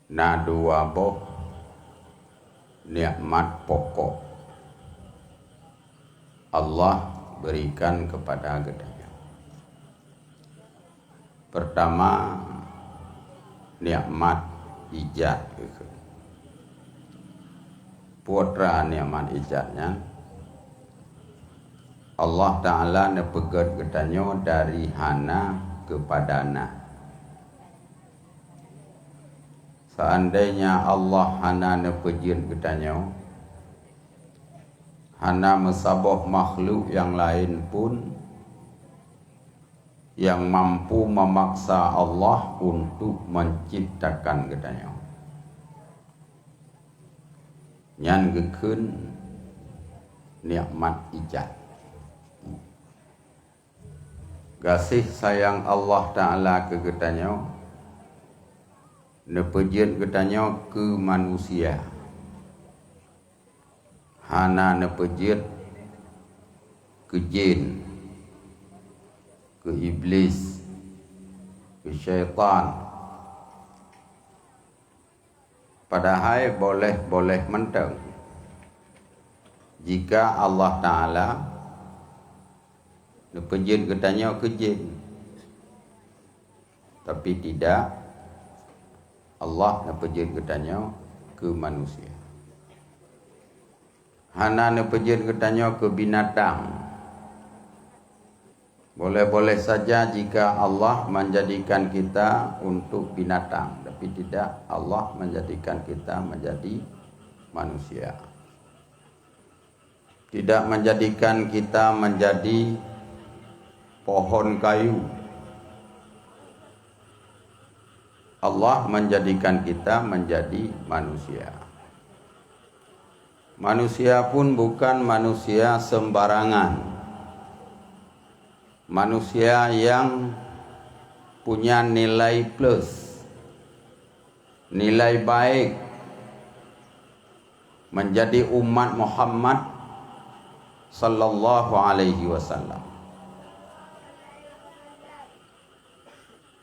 na dua boh nikmat pokok Allah berikan kepada gedanya. Pertama, nikmat ijat. Putra nikmat ijatnya Allah Ta'ala nepegat gedanya dari hana kepada na. Seandainya Allah hana nepejin gedanya, hana mesabah makhluk yang lain pun yang mampu memaksa Allah untuk menciptakan gedanya. Nyan gekeun nikmat ijat. Kasih sayang Allah Ta'ala ke gedanya nepejin gedanya ke manusia. Hana nepejit ke jin, ke iblis, ke syaitan. Padahal boleh mentang jika Allah Ta'ala nepejit gedanya ke jin, tapi tidak, Allah nepejit gedanya ke manusia. Hana nepejit gedanya ke binatang. Boleh-boleh saja jika Allah menjadikan kita untuk binatang, tapi tidak Allah menjadikan kita menjadi manusia. Tidak menjadikan kita menjadi pohon kayu. Allah menjadikan kita menjadi manusia. Manusia pun bukan manusia sembarangan. Manusia yang punya nilai plus, nilai baik, menjadi umat Muhammad sallallahu alaihi wasallam.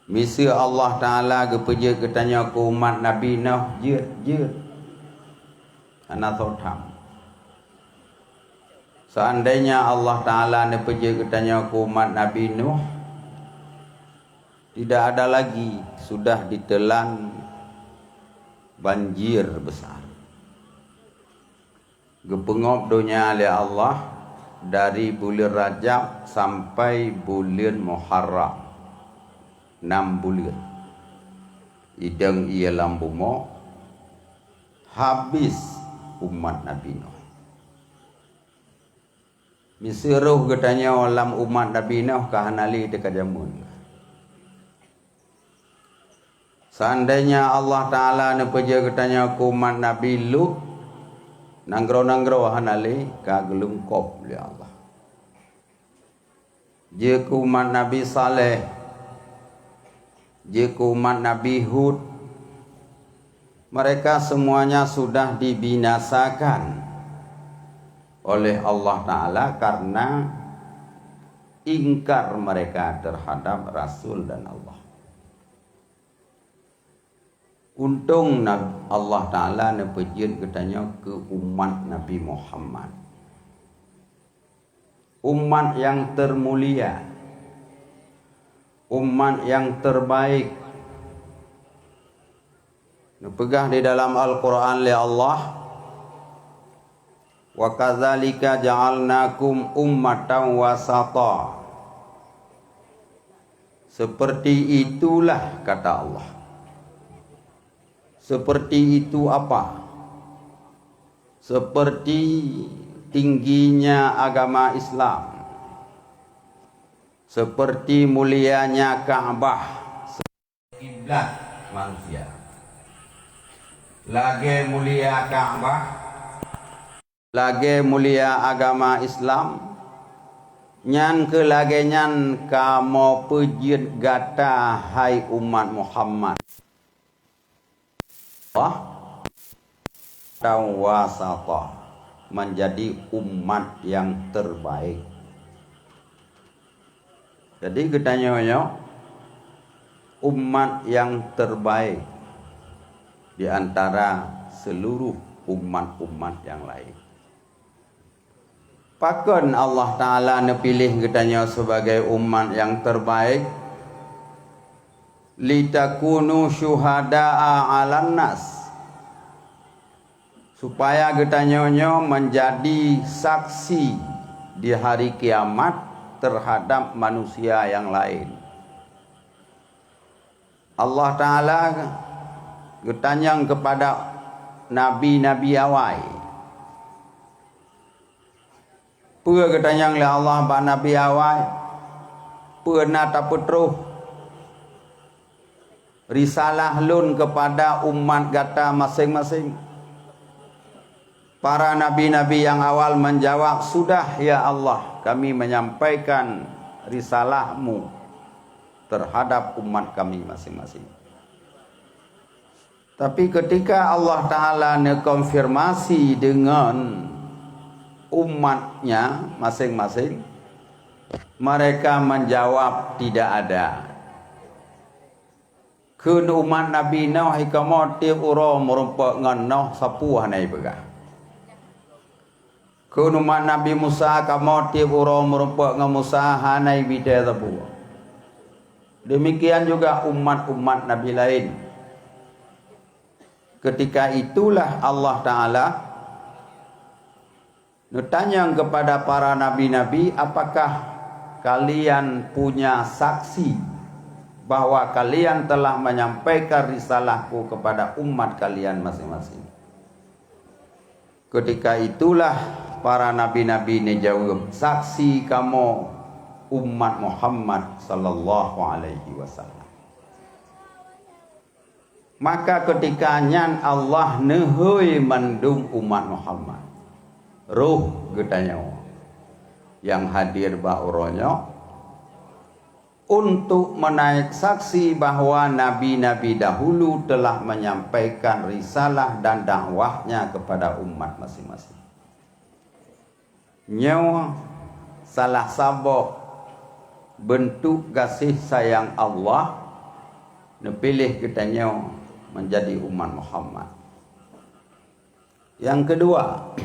Misi Allah Ta'ala kepeja ketanya ke umat Nabi Nuh, jir anak sotam. Seandainya Allah Ta'ala nepeja ketanya ke umat Nabi Nuh, tidak ada lagi, sudah ditelan banjir besar. Gepengop dunia oleh Allah dari bulan Rajab sampai bulan Muharram, 6 bulan. Idang ia lambumo habis umat Nabi Nuh. Misiruh katanya alam umat Nabi Nuh kahanali dekat jamun. Seandainya Allah Ta'ala nepeja katanya ke umat Nabi Lut, nanggro hanali ka gelungkop oleh Allah. Jika umat Nabi Saleh, jika umat Nabi Hud, mereka semuanya sudah dibinasakan oleh Allah Ta'ala karena ingkar mereka terhadap Rasul dan Allah. Untung Allah Ta'ala nepejin katanya ke umat Nabi Muhammad, umat yang termulia, umat yang terbaik. Pegah di dalam Al-Quran oleh Allah, wa kadzalika ja'alnakum ummatan wasata. Seperti itulah kata Allah. Seperti itu apa? Seperti tingginya agama Islam, seperti mulianya Ka'bah, kiblat manusia. Lagi mulia Ka'bah, lagi mulia agama Islam, nyan ke lagi nyan kamu pejit gata hai umat Muhammad. Dan wasata, menjadi umat yang terbaik. Jadi katanya umat yang terbaik di antara seluruh umat-umat yang lain. Pakon Allah Ta'ala nepilih katanya sebagai umat yang terbaik, litakunu syuhada'a 'alan nas, supaya katanya menjadi saksi di hari kiamat terhadap manusia yang lain. Allah Ta'ala katanya kepada nabi-nabi awal, pua katanya oleh Allah ba nabi awal, pernah tak petruh risalah lun kepada umat gata masing-masing. Para nabi-nabi yang awal menjawab, sudah ya Allah, kami menyampaikan risalahmu terhadap umat kami masing-masing. Tapi ketika Allah Ta'ala nekonfirmasi dengan umatnya masing-masing, mereka menjawab tidak ada. Kun umat Nabi Nuh hikamat tiap uro merumpak ngan Nuh sapu hanai begah. Kun umat Nabi Musa kamat tiap uro merumpak ngan Musa hanai bidai sapu. Demikian juga umat-umat Nabi lain. Ketika itulah Allah Ta'ala bertanya kepada para nabi-nabi, apakah kalian punya saksi bahwa kalian telah menyampaikan risalahku kepada umat kalian masing-masing? Ketika itulah para nabi-nabi ini jawab, saksi kamu umat Muhammad sallallahu alaihi wasallam. Maka ketika nyan Allah nehoi mendung umat Muhammad, ruh getanya yang hadir bauronya untuk menaik saksi bahwa nabi-nabi dahulu telah menyampaikan risalah dan dakwahnya kepada umat masing-masing. Nyawa salah sabah bentuk kasih sayang Allah nepilih kitanya menjadi umat Muhammad. Yang kedua,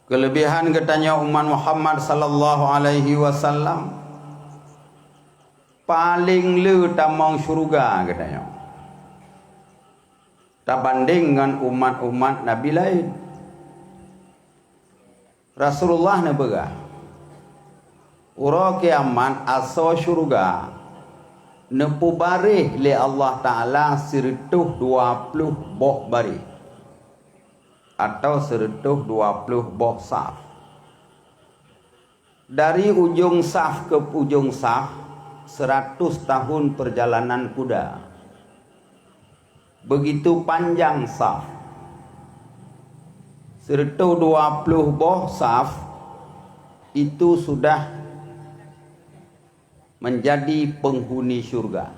kelebihan katanya umat Muhammad sallallahu alaihi wasallam paling le tamang syurga katanya. Tak banding dengan umat-umat Nabi lain. Rasulullah nebegah ura kiamat aso syurga nepu barih le Allah Ta'ala serituh 20 boh barih atau serituh 20 boh saf. Dari ujung saf ke ujung saf 100 tahun perjalanan kuda. Begitu panjang saf. Serituh 20 boh saf itu sudah menjadi penghuni syurga.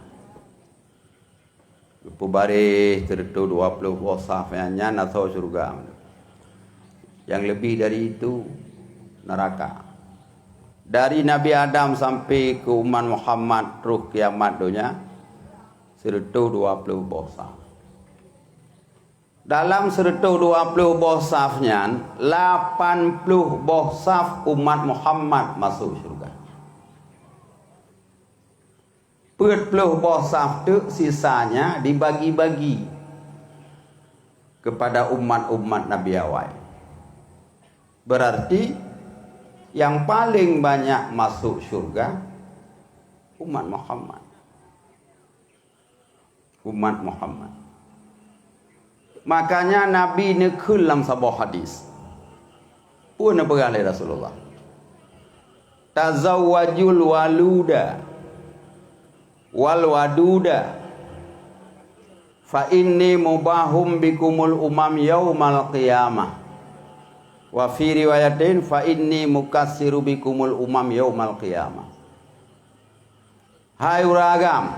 Pembarih tertu 20 wasafnya atau syurga. Yang lebih dari itu neraka. Dari Nabi Adam sampai ke umat Muhammad ruh kiamat dunia sertu 20 wasaf. Dalam sertu 20 wasafnya 80 wasaf umat Muhammad masuk syurga. 40 wasaf tu sisanya dibagi-bagi kepada umat-umat Nabi awal. Berarti yang paling banyak masuk syurga umat Muhammad. Umat Muhammad. Makanya Nabi ni dalam sebuah hadis pun berkali Rasulullah, tazawwajul waluda wal waduda fa inni mubahum bikumul umam yaumal qiyamah wa fi riwayatin fa inni mukassiru bikumul umam yaumal qiyamah. Hai uragam,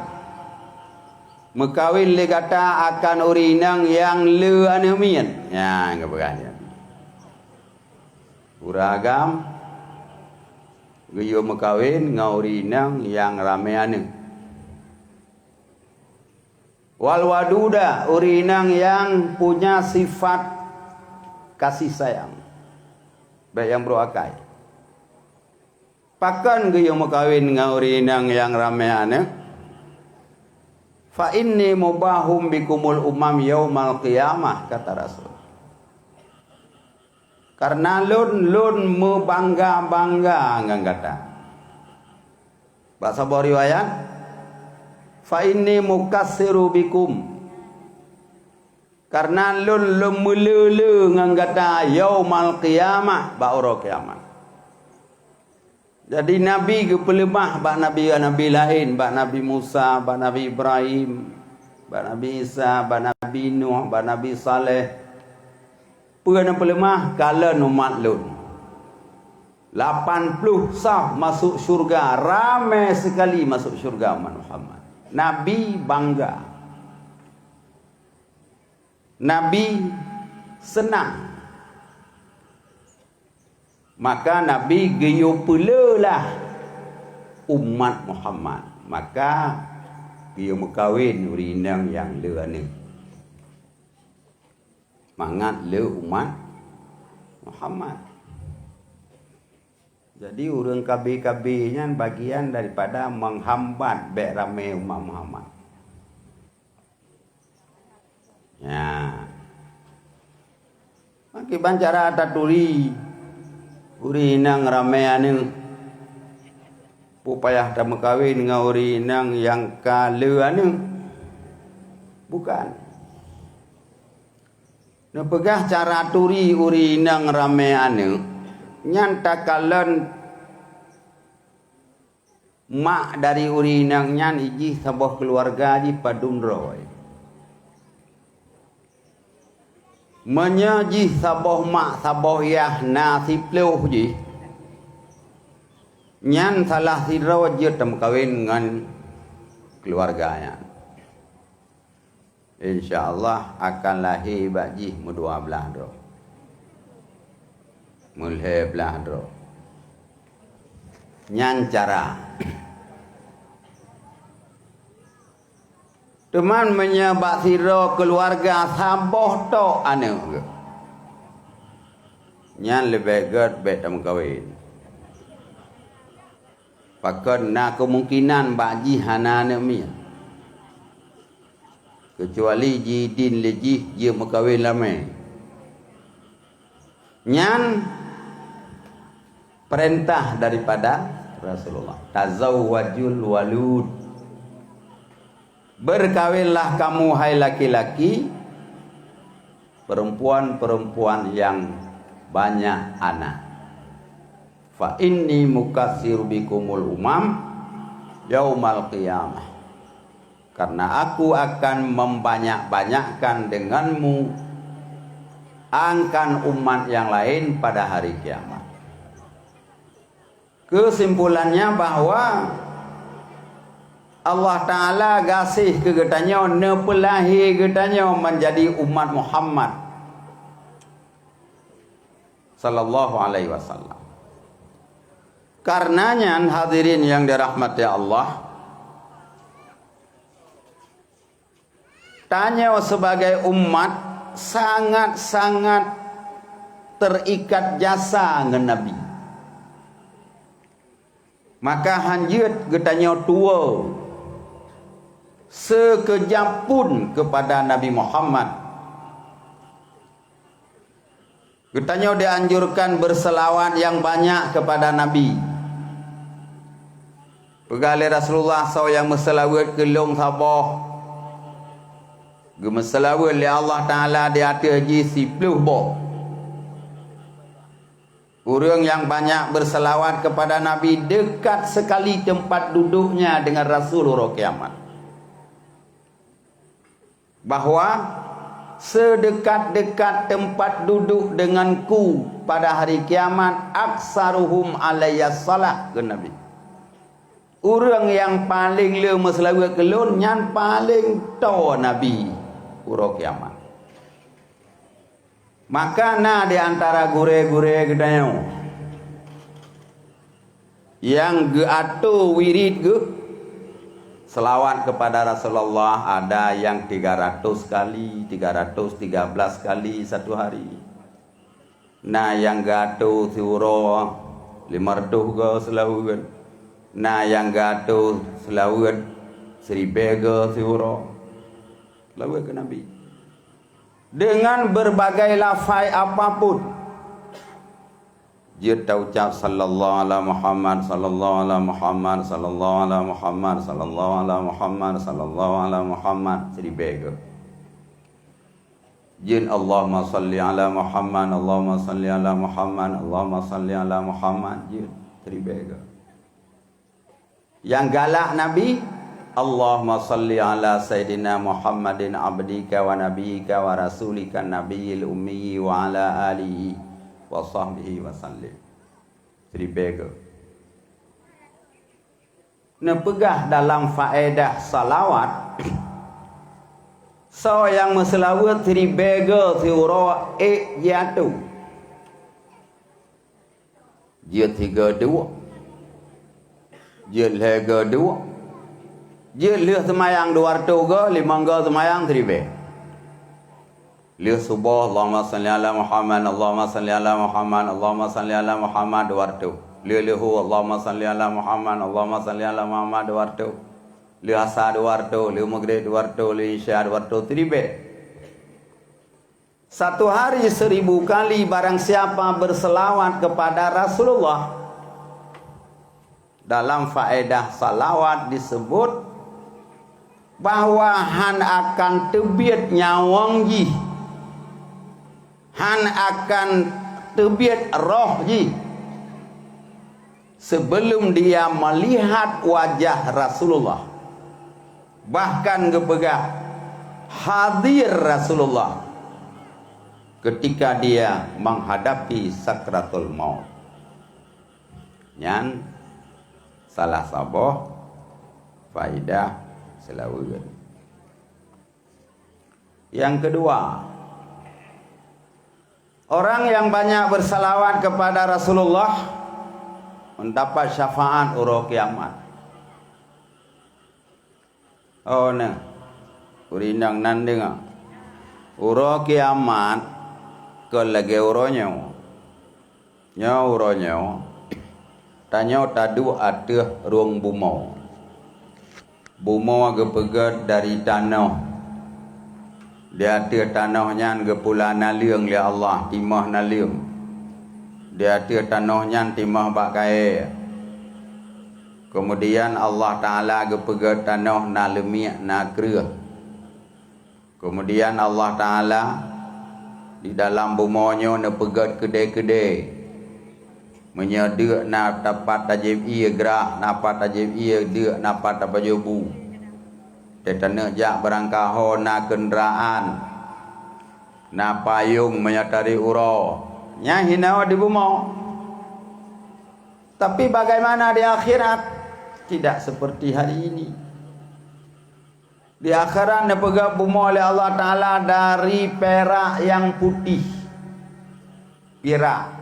mekawin le kata akan urinang yang le anemian ya enggak berani uragam geyo mekawin ngaurinang yang rameane. Wal waduda, urinang yang punya sifat kasih sayang. Baik yang beruakai. Pakan ge yang makawin dengan urinang yang rameane. Fa inni mubahum bikumul umam yaumal qiyamah, kata Rasul. Karena lun membangga-bangga ngang kata. Bahasa riwayat fa inni mukassiru bikum. Karena lun melele ngang kata yaumal qiyamah, ba'ura kiamat. Jadi Nabi ke pelemah bak Nabi lain, bak Nabi Musa, bak Nabi Ibrahim, bak Nabi Isa, bak Nabi Nuh, bak Nabi Saleh. Pernah pelemah kala umat lun. 80 sah masuk syurga, ramai sekali masuk syurga umat Muhammad. Nabi bangga. Nabi senang. Maka Nabi geyo pulalah umat Muhammad. Maka geyo mekawin urinang yang le ni. Mangat le umat Muhammad. Jadi urang KB-KB-nya bagian daripada menghambat bek ramai umat Muhammad. Ya. Maki bancara taturi urinang rameane upaya dah mekawin dengan urinang yang kaleane bukan. Nepegah cara turi urinang rameane nyanta kalen mak dari urinang nyan iji sabah keluarga di padun roy. Menyaji sabah mak sabah yah nasib leuh ji. Nyan salah sira je tem kawin dengan keluarganya. InsyaAllah akan lahir bagi mudua belah dro. Mulai belah dro. Nyan cara. Teman menyebab sira keluarga saboh to ane. Nyan lebih gad bet tem kawin. Pakan na kemungkinan bagi hanane mi. Kecuali jidin lejih je mekawin lame. Nyan perintah daripada Rasulullah. Tazawwajul walud. Berkawinlah kamu hai laki-laki, perempuan-perempuan yang banyak anak. Fa inni mukatsiru bikumul umam yaumal qiyamah. Karena aku akan membanyak-banyakkan denganmu angkan umat yang lain pada hari kiamat. Kesimpulannya bahwa Allah Ta'ala gasih ke getanya nepelahi getanya menjadi umat Muhammad sallallahu alaihi wasallam. Karenanya hadirin yang dirahmati Allah, tanya sebagai umat sangat-sangat terikat jasa dengan Nabi. Maka hanjut getanya tua sekejap pun kepada Nabi Muhammad. Getanya dianjurkan berselawat yang banyak kepada Nabi. Pegali Rasulullah SAW yang berselawat ke long sabah. Gemeselawat oleh Allah Ta'ala di atas haji 10 boh. Orang yang banyak berselawat kepada Nabi dekat sekali tempat duduknya dengan Rasulullah kiamat. Bahwa sedekat-dekat tempat duduk denganku pada hari kiamat aksaruhum alayya salah ke Nabi. Orang yang paling lama selawat kelun yang paling tahu Nabi ura kiamat. Maka na di antara gure-gure gedanya yang geatu wirid ge selawat kepada Rasulullah ada yang 300 kali, 313 kali satu hari. Nah yang gaduh tiuro 500 ke selawat. Nah yang gaduh selawat 1000 ke tiuro. Selawat ke Nabi. Dengan berbagai lafaz apapun. Dia ucap sallallahu ala Muhammad sallallahu ala Muhammad sallallahu ala Muhammad sallallahu ala Muhammad sallallahu ala Muhammad 1000. Jin Allahumma salli ala Muhammad Allahumma salli ala Muhammad Allahumma salli ala Muhammad jin 1000. Yang galak Nabi Allahumma salli ala Sayyidina Muhammadin abdika wa nabiyika wa rasulika nabiyil ummi wa ala alihi wa sahbihi wa sallim. 1000. Nepegah dalam faedah salawat. So yang meselawat 1000 tiuro jatuh. Dia 32. Dia 32. Dia leh semayang 200 ke 5 semayang 1000. Lihat subuh Allahumma salli ala Muhammad Allahumma salli ala Muhammad Allahumma salli ala Muhammad wartu. Lihat lihu Allahumma salli ala Muhammad Allahumma salli ala Muhammad wartu. Lihat asar wartu, lihat maghrib wartu, lihat isya wartu 1000. Satu hari 1000 kali barang siapa berselawat kepada Rasulullah. Dalam faedah salawat disebut bahwa han akan tebiat nyawang ji. Han akan tebiat roh ji sebelum dia melihat wajah Rasulullah. Bahkan kepegah hadir Rasulullah ketika dia menghadapi sakratul maut. Nyan salah saboh faidah selawat. Yang kedua, orang yang banyak bersalawat kepada Rasulullah mendapat syafaat uro kiamat. Oh nah, urinang nandeng uro kiamat ke lagi uronyo. Nyo uronyo tanyo tadu ada ruang bumau. Bumau gepegat dari tanah. Dia ada tanahnya gepula naliung li Allah timah naliung. Dia ada tanahnya timah bakai. Kemudian Allah Taala gepega tanah nalemiak nakreh. Kemudian Allah Taala di dalam bumonyo ne pegat kedai-kedai. Menyedek na dapat tajib ia gerah, dapat tajib ia dek dapat dapat jobu. Tetana jak berangkaho na kenderaan na payung menyatari uro nya hinawa di bumau. Tapi bagaimana di akhirat? Tidak seperti hari ini. Di akhirat nepegak bumau oleh Allah Ta'ala dari perak yang putih. Perak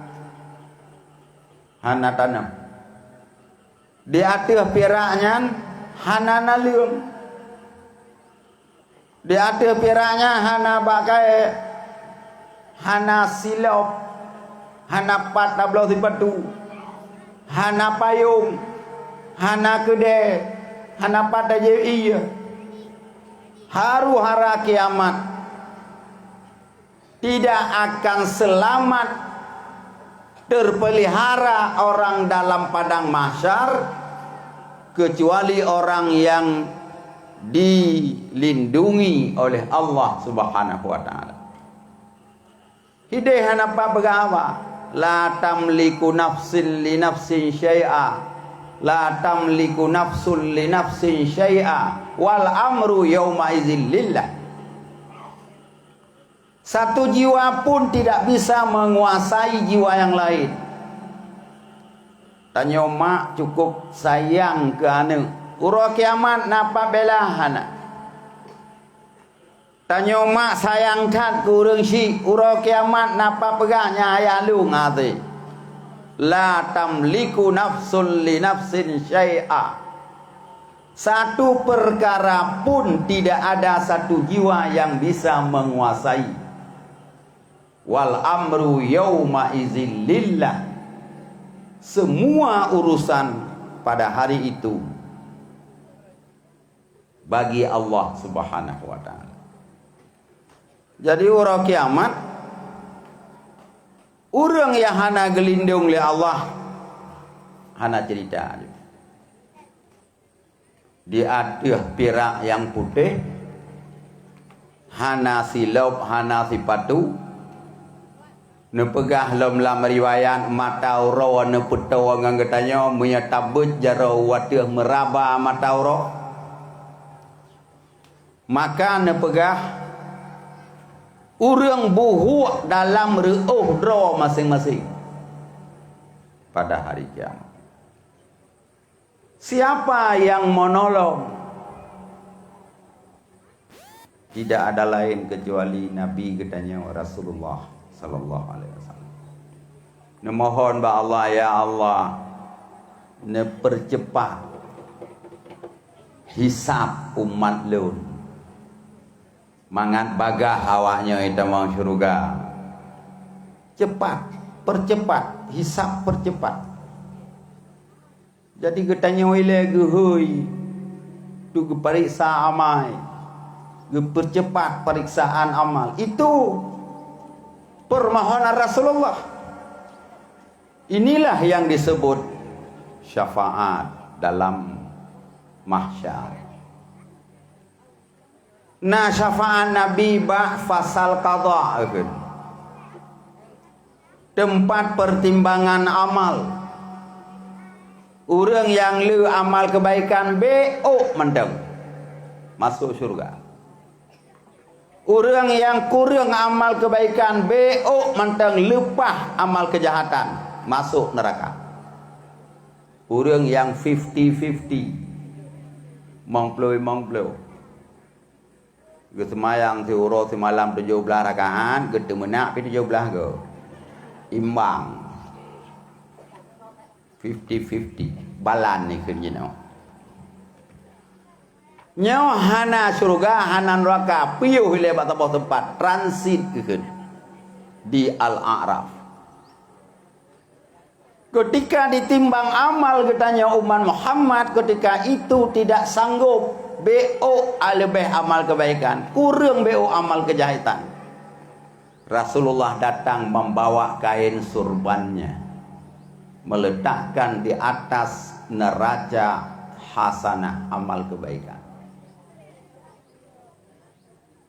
hana tanam. Di atas peraknya hana nalium. Di atas peraknya hana bakai hana silop, hana pat tablau sipatu, hana payung, hana kedai, hana pat iya. Haru hara kiamat tidak akan selamat terpelihara orang dalam padang mahsyar kecuali orang yang dilindungi oleh Allah Subhanahu wa taala. Hidayah apa begawa? La tamliku nafsin li nafsin syai'a. La tamliku nafsun li nafsin syai'a wal amru yauma idzil lillah. Satu jiwa pun tidak bisa menguasai jiwa yang lain. Tanya mak cukup sayang ke anak. Uro kiamat napa belahana. Tanya mak sayang kat kurang si. Uro kiamat napa pegahnya ayah lu ngati. La tamliku nafsun li nafsin syai'a. Satu perkara pun tidak ada satu jiwa yang bisa menguasai. Wal amru yauma idzin lillah. Semua urusan pada hari itu bagi Allah Subhanahu wa taala. Jadi orang kiamat, orang yang hana gelindung oleh Allah, hana cerita di atas pirak yang putih, hana silop, hana sipatu, nepegah lam riwayat matauro neputo ngang katanya munya tabut jaro watih meraba matauro, maka nepegah urang buhuk dalam reuh dro masing-masing pada hari kiamat. Siapa yang menolong? Tidak ada lain kecuali Nabi katanya Rasulullah sallallahu alaihi wasallam. Memohon ba Allah, ya Allah, ne percepat hisab umat leun. Mangat bagah awaknya itu mau syurga. Cepat, percepat, hisab percepat. Jadi katanya wile gehui tu periksa amal, percepat periksaan amal. Itu permohonan Rasulullah. Inilah yang disebut syafaat dalam mahsyar. Nah, syafaat Nabi ba fasal qada, tempat pertimbangan amal. Orang yang lu amal kebaikan BO mendem masuk syurga. Orang yang kurang amal kebaikan BO mendem lepah amal kejahatan masuk neraka. Orang yang 50-50 mongploy ge semayang si uro si malam 17 rakaat ge teu menak pi 17 ge imbang 50-50 balan ni keun jino nyawa hana surga hana neraka piuh lebat tempat transit keun di Al-A'raf. Ketika ditimbang amal katanya umat Muhammad, ketika itu tidak sanggup BO lebih amal kebaikan, kurang BO amal kejahatan. Rasulullah datang membawa kain surbannya, meletakkan di atas neraca hasanah amal kebaikan.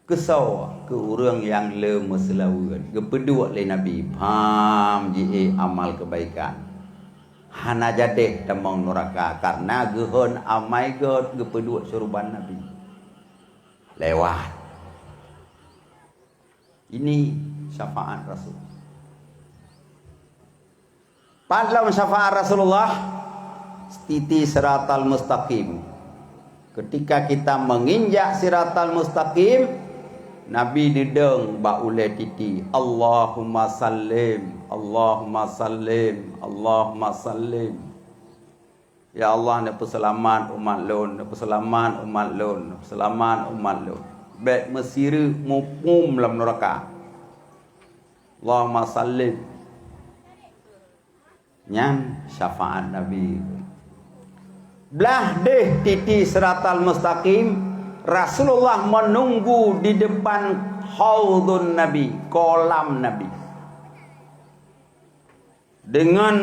Kesau ke orang yang lemes lawan, kepedua oleh Nabi, pam ji amal kebaikan. Hana jadeh temong neraka karena gehon amai god gepedua surban Nabi. Lewat. Ini syafaat Rasul. Dalam syafaat Rasulullah titi siratal mustaqim. Ketika kita menginjak siratal mustaqim, Nabi dideng ba ule titi Allahumma sallim, Allahumma sallim, Allahumma sallim. Ya Allah, ne peselamat umat lon, ne peselamat umat lon, ne peselamat umat lon. Bek mesire mupum dalam neraka. Allahumma sallim. Nyan syafaat Nabi. Belah deh titi siratal mustaqim. Rasulullah menunggu di depan haudun Nabi, kolam Nabi, dengan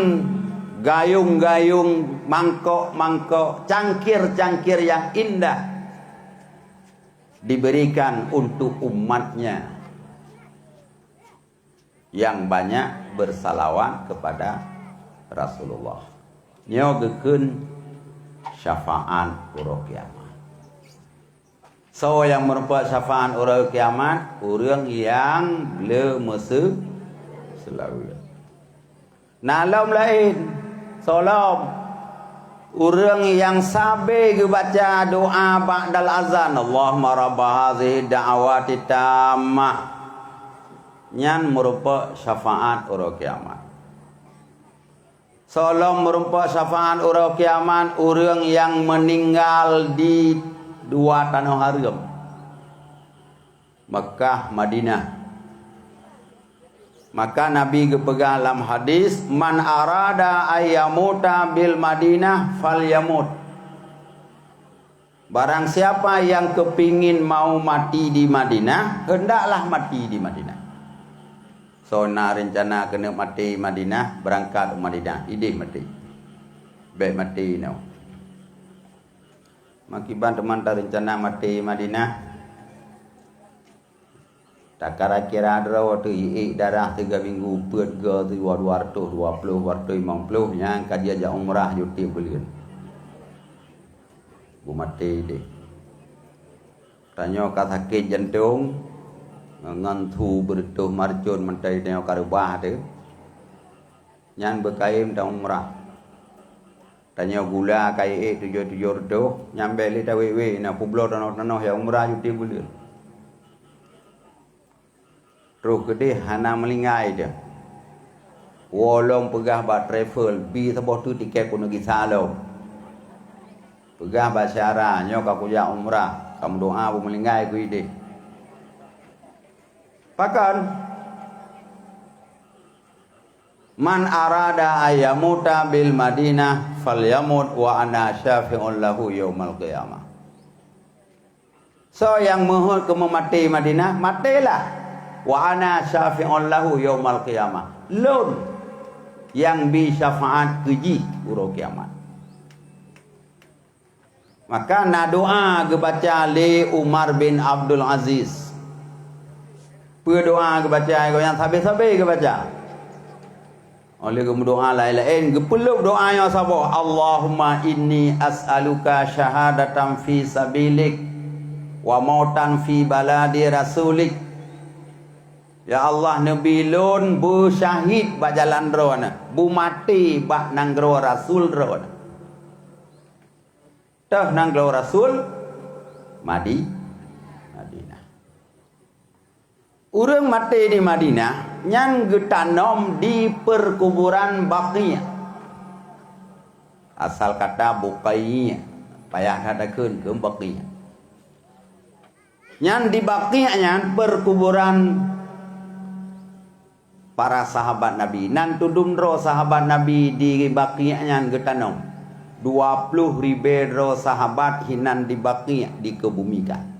gayung-gayung, mangkok-mangkok, cangkir-cangkir yang indah diberikan untuk umatnya yang banyak bersalawat kepada Rasulullah. Nyogekeun syafaat uro kiamat. So yang merupakan syafaat uro kiamat, orang yang lemese selalu. Nalam lain, solam orang yang sabe ke baca doa ba'dal azan, Allahumma rabba hadhihi da'awati tammah. Nyan merupakan syafaat uro kiamat. Solom merupakan syafaat urang kiamat orang yang meninggal di dua tanah haram, Mekah, Madinah. Maka Nabi pegang dalam hadis, man arada ayyamuta bil Madinah falyamut. Barang siapa yang kepingin mau mati di Madinah, hendaklah mati di Madinah. So nak rencana kena mati Madinah, berangkat ke Madinah, idih mati. Baik mati now. Makiban teman tak rencana mati Madinah. Tak kira-kira ada waktu darah 3 minggu pet ke 220 waktu 50 yang kaji aja umrah juti bulan. Bu mati deh. Tanya kat sakit jantung ngantu bertuh marjun mentai tengok karubah tu nyan berkaim dah umrah tanya gula kai 7 redoh nyampe li dah wewe na publo tanah ya umrah juti bulan roh gede hana melingai dia wolong pegah ba travel bi seboh tu tiket ku negeri salo pegah ba syara nyok aku ya umrah kamu doa bu melingai ku ide. Pakan man arada ayamuta bil Madinah falyamut wa ana syafi'un lahu yaumal qiyamah. So yang mohon ke mati Madinah, matilah. Wa ana syafi'un lahu yaumal qiyamah. Lun yang bi syafaat keji urang kiamat. Maka na doa ke baca li Umar bin Abdul Aziz. Berdoa ke baca kau yang sabar-sabar ke baca. Oleh kamu doa lain-lain ke peluk doa yang sabar. Allahumma inni as'aluka syahadatan fi sabilik wa mautan fi baladi rasulik. Ya Allah Nabi lun bu syahid ba jalan rona, bu mati ba nang gro rasul rona. Tah nang gro rasul Madinah. Urang mati di Madinah nyan getanom di perkuburan Baqiyah. Asal kata Buqaiyah, payah katakeun ke Baqiyah. Nyan di Baqiyah nyan perkuburan para sahabat Nabi. Nan tudum ro sahabat Nabi di Baqiyah nyan getanom. 20,000 ro sahabat hinan di Baqiyah dikebumikan.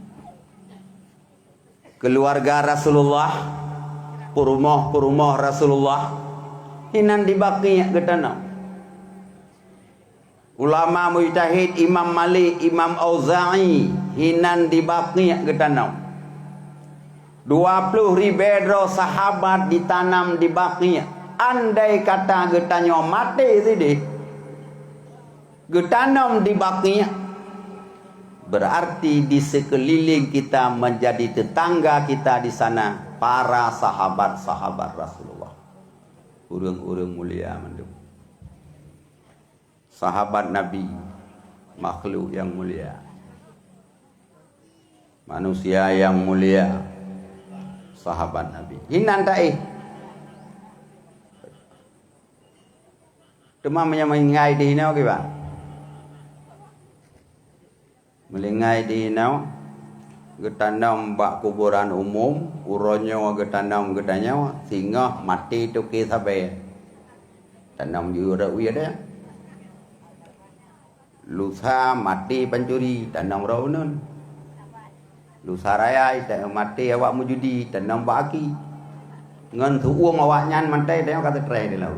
Keluarga Rasulullah, perumah Rasulullah, hinan di Baqiyah getanam. Ulama mujtahid Imam Malik, Imam Auza'i, hinan di Baqiyah getanam. 20,000 sahabat ditanam di Baqiyah. Andai kata getanyo mati sini, getanam di Baqiyah. Berarti di sekeliling kita menjadi tetangga kita di sana para sahabat-sahabat Rasulullah. Urang-urang mulia mandum. Sahabat Nabi, makhluk yang mulia. Manusia yang mulia. Sahabat Nabi. Hinan ta'i. Demam menyengai di hinau ke bang? Melingai di hinau getanam bak kuburan umum uronyo getanam getanyo sehingga mati tu ke sabai tanam juga uya dia lusa mati pencuri tanam raunun lusa raya mati awak mujudi tanam baki ngan tu uang awak nyan mantai dia kata try dia lah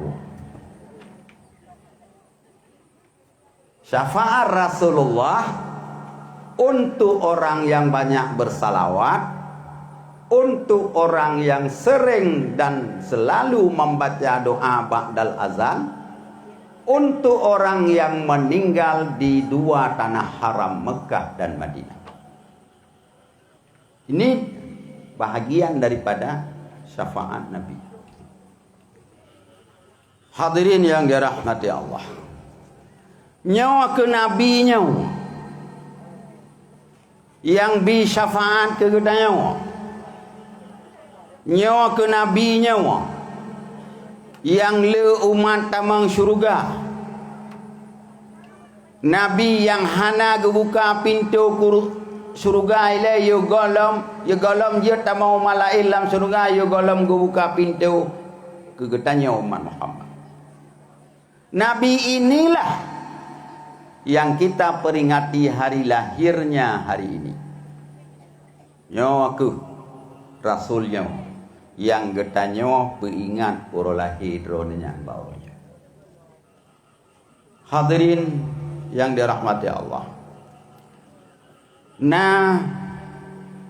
syafaat Rasulullah untuk orang yang banyak bersalawat, untuk orang yang sering dan selalu membaca doa ba'dal azan, untuk orang yang meninggal di dua tanah haram Mekah dan Madinah. Ini bahagian daripada syafaat Nabi. Hadirin yang dirahmati Allah. Nyawa ke Nabi nyawa yang bi syafaat ke nyawa ke Nabi nyawa yang le umat tamang syurga. Nabi yang hana gebuka pintu syurga ile yo golom je tamang malaik dalam syurga yo golom gebuka pintu kegetanya umat Muhammad. Nabi inilah yang kita peringati hari lahirnya hari ini. Nyo aku rasulnya yang getanyo peringat pura lahir dronenya bawanya. Hadirin yang dirahmati Allah. Nah,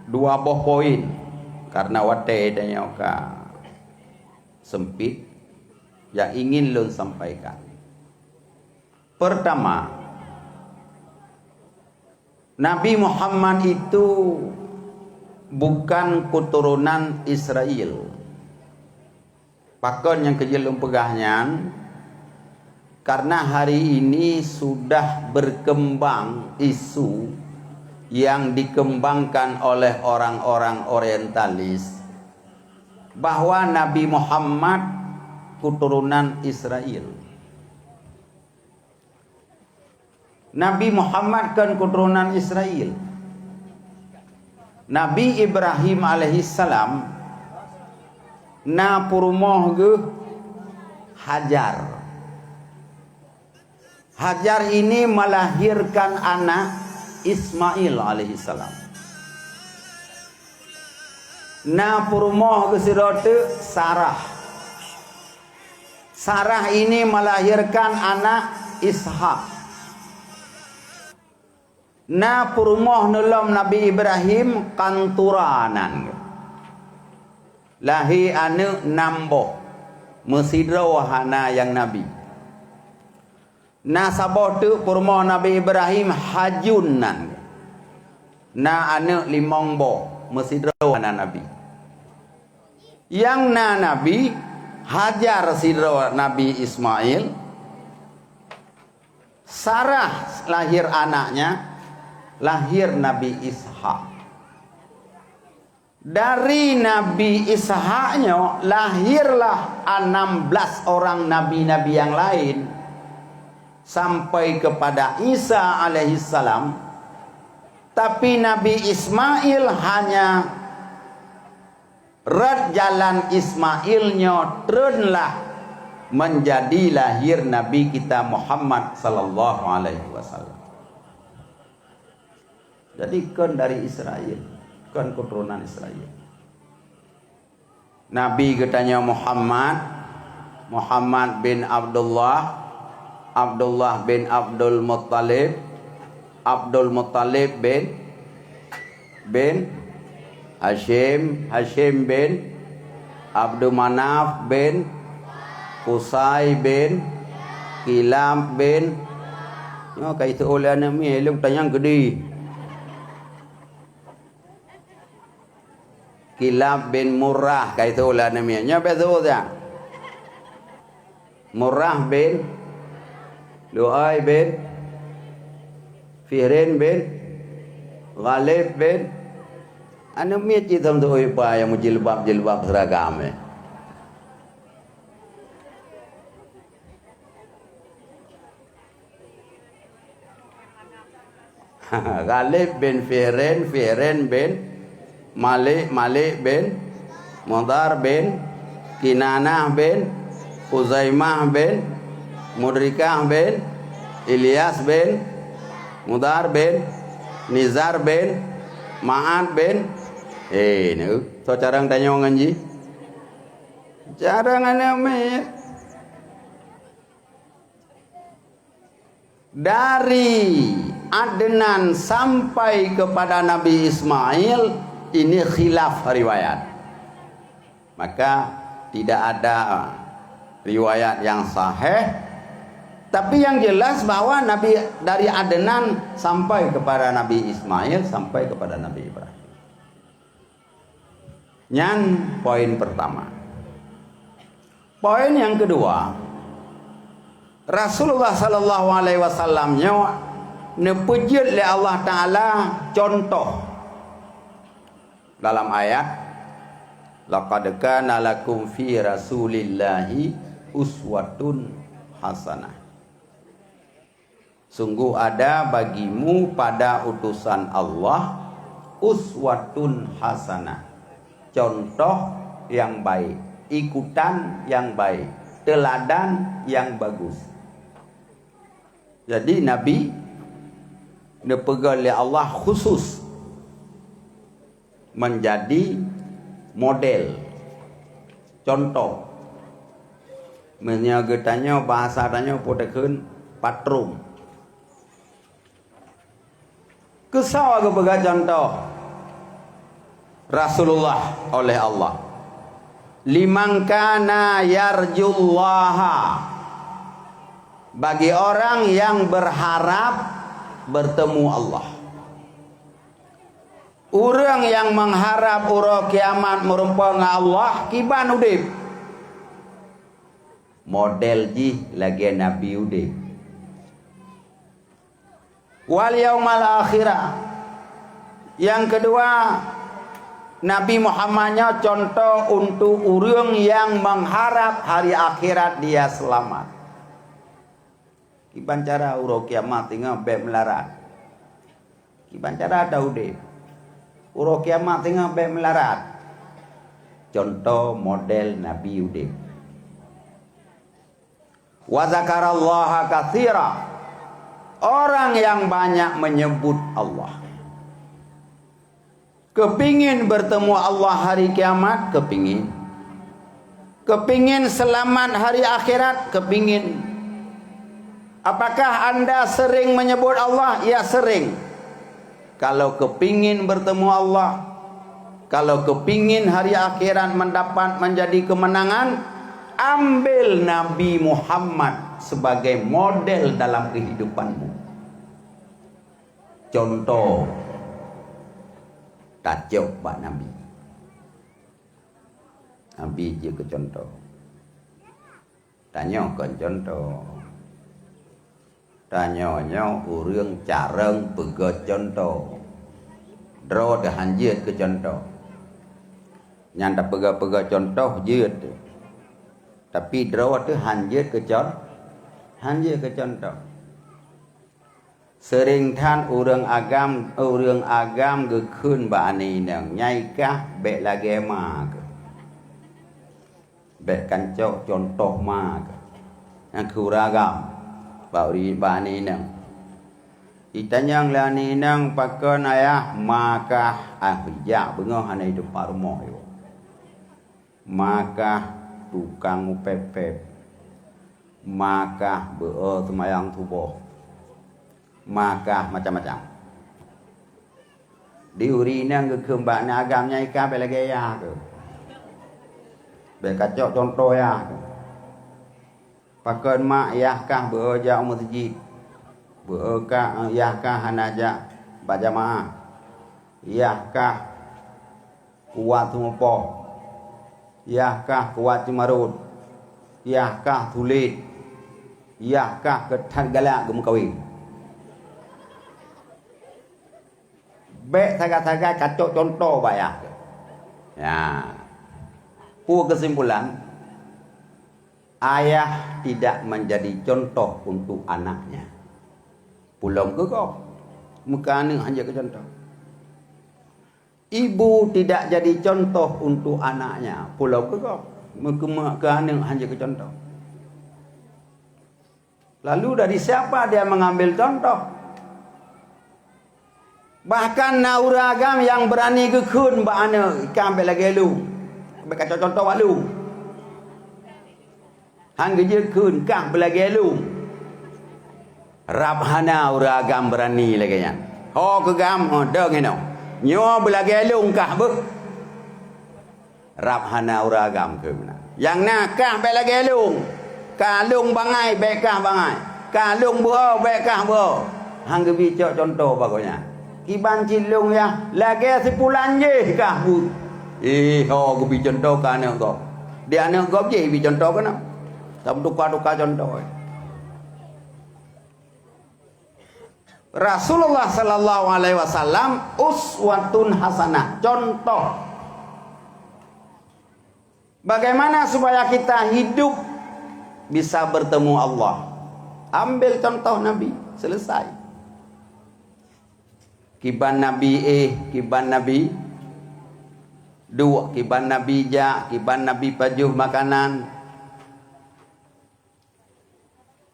dua buah poin karena wate danyo ka sempit yang ingin lun sampaikan. Pertama, Nabi Muhammad itu bukan keturunan Israel. Pakon yang kejelum pegahnya, karena hari ini sudah berkembang isu yang dikembangkan oleh orang-orang orientalis bahwa Nabi Muhammad keturunan Israel. Nabi Muhammad kan keturunan Israel. Nabi Ibrahim alaihissalam na purumoh ge Hajar. Hajar ini melahirkan anak Ismail alaihissalam. Na purumoh ge sirote Sarah. Sarah ini melahirkan anak Ishak. Na purumoh nulom Nabi Ibrahim kanturanan. Lahi anu nambo mesidro hana yang Nabi. Na saboh tu purumoh Nabi Ibrahim hajunan. Na anu limongbo mesidro hana Nabi. Yang na Nabi Hajar sidro Nabi Ismail. Sarah lahir anaknya, lahir Nabi Ishak. Dari Nabi Ishaknya lahirlah 16 orang nabi-nabi yang lain sampai kepada Isa alaihissalam. Tapi Nabi Ismail hanya red jalan Ismailnya terunlah menjadi lahir Nabi kita Muhammad sallallahu alaihi wasallam. Jadi kan dari Israel, kan keturunan Israel. Nabi katanya Muhammad bin Abdullah, Abdullah bin Abdul Muttalib, Abdul Muttalib bin Hashim, Hashim bin Abdul Manaf bin Qusay bin Kilab bin kaitu oleh nami lu tanya gede. Kilab bin Murrah kaitu ulah namanya betul tak? Murrah bin Lu'ay bin Fihrin bin Ghalib bin anu miet hitam tu apa yang jilbab seragam Ghalib bin Fihrin, Fihrin bin Malik bin Mudar bin Kinanah bin Uzaimah bin Mudrikah bin Ilyas bin Mudar bin Nizar bin Ma'ad bin ni so carang tanya ngaji carang ane dari Adnan sampai kepada Nabi Ismail ini khilaf riwayat. Maka tidak ada riwayat yang sahih. Tapi yang jelas bahwa Nabi dari Adnan sampai kepada Nabi Ismail sampai kepada Nabi Ibrahim. Yang poin pertama. Poin yang kedua, Rasulullah sallallahu alaihi wasallam nepujud oleh Allah Taala contoh dalam ayat laqad kana lakum fi rasulillahi uswatun hasanah. Sungguh ada bagimu pada utusan Allah uswatun hasanah, contoh yang baik, ikutan yang baik, teladan yang bagus. Jadi Nabi dipegang oleh Allah khusus menjadi model, contoh. Menyagetanya bahasa tanya potekeun patrum. Kesal aku pegang contoh Rasulullah oleh Allah. Liman kana yarjullaha, bagi orang yang berharap bertemu Allah. Orang yang mengharap ura kiamat merumpang Allah kiban udip. Model ji lagi Nabi udip. Wal yaumal akhirah. Yang kedua, Nabi Muhammadnya contoh untuk orang yang mengharap hari akhirat dia selamat. Kiban cara uro kiamat tinggal be melarat. Kiban cara ada udip. Uro kiamat tinggal be melarat. Contoh model Nabi udip. Wa zakarallaha katsira. Orang yang banyak menyebut Allah. Kepingin bertemu Allah hari kiamat, kepingin. Kepingin selamat hari akhirat, kepingin. Apakah anda sering menyebut Allah? Ya sering. Kalau kepingin bertemu Allah, kalau kepingin hari akhirat mendapat menjadi kemenangan, ambil Nabi Muhammad sebagai model dalam kehidupanmu. Contoh tajuk Pak Nabi. Nabi je ke contoh. Tanya ke contoh. Tanya-nya urang careng pega contoh. Dro dah hanjit ke contoh. Nyanda pega-pega contoh je. Tapi dro tu hanjit ke contoh. Hanjit ke contoh. Sering than orang agam gekun ba ani nang nyai kah bek lagi ma ke. Bek kancok contoh ma ke. Yang kuragam ba uri ba ani nang. Itanyang la ni nang pakon ayah maka ahja bengoh anai depan rumah yo. Maka tukang upepep. Maka beo semayang tubuh. Maka macam-macam. Diuri nang ke kembak na agamnya ikan belagi ya ke. Bekacok contoh ya ke. Pakon mak yahkah beojak masjid. Beokah yahkah hanajak berjamaah. Yahkah kuat tumopo. Yahkah kuat cimarut. Yahkah tulit. Yahkah ketan galak gemukawin. Baik tagak-tagak kacau contoh bayar. Ya. Pu kesimpulan, ayah tidak menjadi contoh untuk anaknya. Pulang ke kau. Muka ni hanya ke contoh. Ibu tidak jadi contoh untuk anaknya. Pulang ke kau. Muka ni hanya ke contoh. Lalu dari siapa dia mengambil contoh? Bahkan nauragam yang berani gekun ba'ana ikan belagi lu. Berkata contoh wak lu. Hang geje kun kah belagi lu. Rabhana uragam berani lagi nya. Ho ke gam dah ngeno. Nyo belagi lu kah be. Rabhana uragam ke mana. Yang nakah belagi lu. Kalung bangai bekah bangai. Kalung buah bekah buah. Hang gebi contoh pokoknya. Kiban cilung ya lagi sepulan je kah bu. Ho gue contoh kan kau. Dia anak kau je bi contoh kan. Tak duka-duka contoh. Rasulullah sallallahu alaihi wasallam uswatun hasanah, contoh. Bagaimana supaya kita hidup bisa bertemu Allah. Ambil contoh Nabi, selesai. Kiban Nabi kiban Nabi dua, kiban Nabi kiban Nabi pajuh makanan.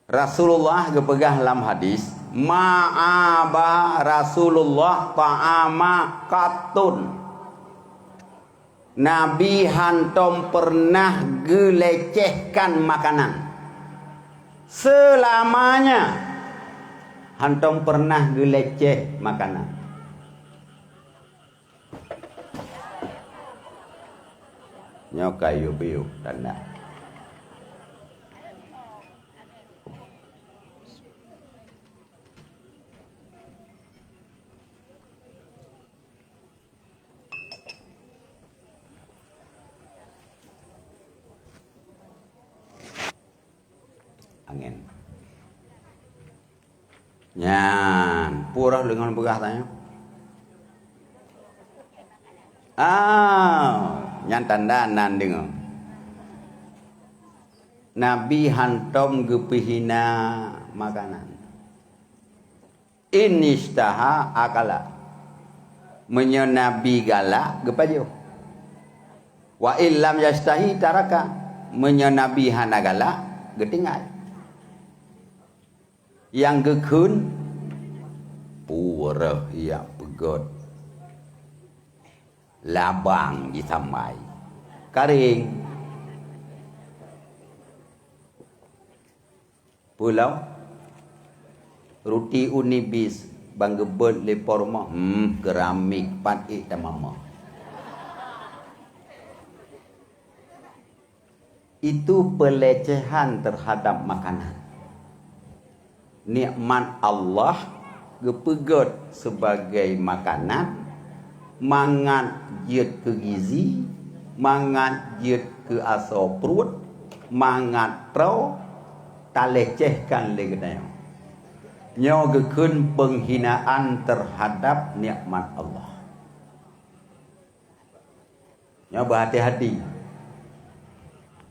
Rasulullah gepegah dalam hadis, ma'aba Rasulullah ta'ama katun. Nabi hantom pernah gelecehkan makanan. Selamanya hantom pernah geleceh makanan. Nyokai yubiu tanda. Angin. Nyan, purah dengan begah tanya. Nyan tanda nan dengar. Nabi hantom gepihina makanan. Inistaha akala. Menyo Nabi galak gepajo. Wa illam yastahi taraka. Menyo Nabi hana galak getinggal. Yang gekun purah ya pegot labang disamai karing pulau roti unibis bang gebet lepor mah keramik pati tamama. Itu pelecehan terhadap makanan. Nikmat Allah gepegot sebagai makanan, mangan jiet ke gizi, mangan jiet ke aso perut, mangan trau talecehkan legenanya. Nyo gekun penghinaan terhadap nikmat Allah. Nyo berhati-hati.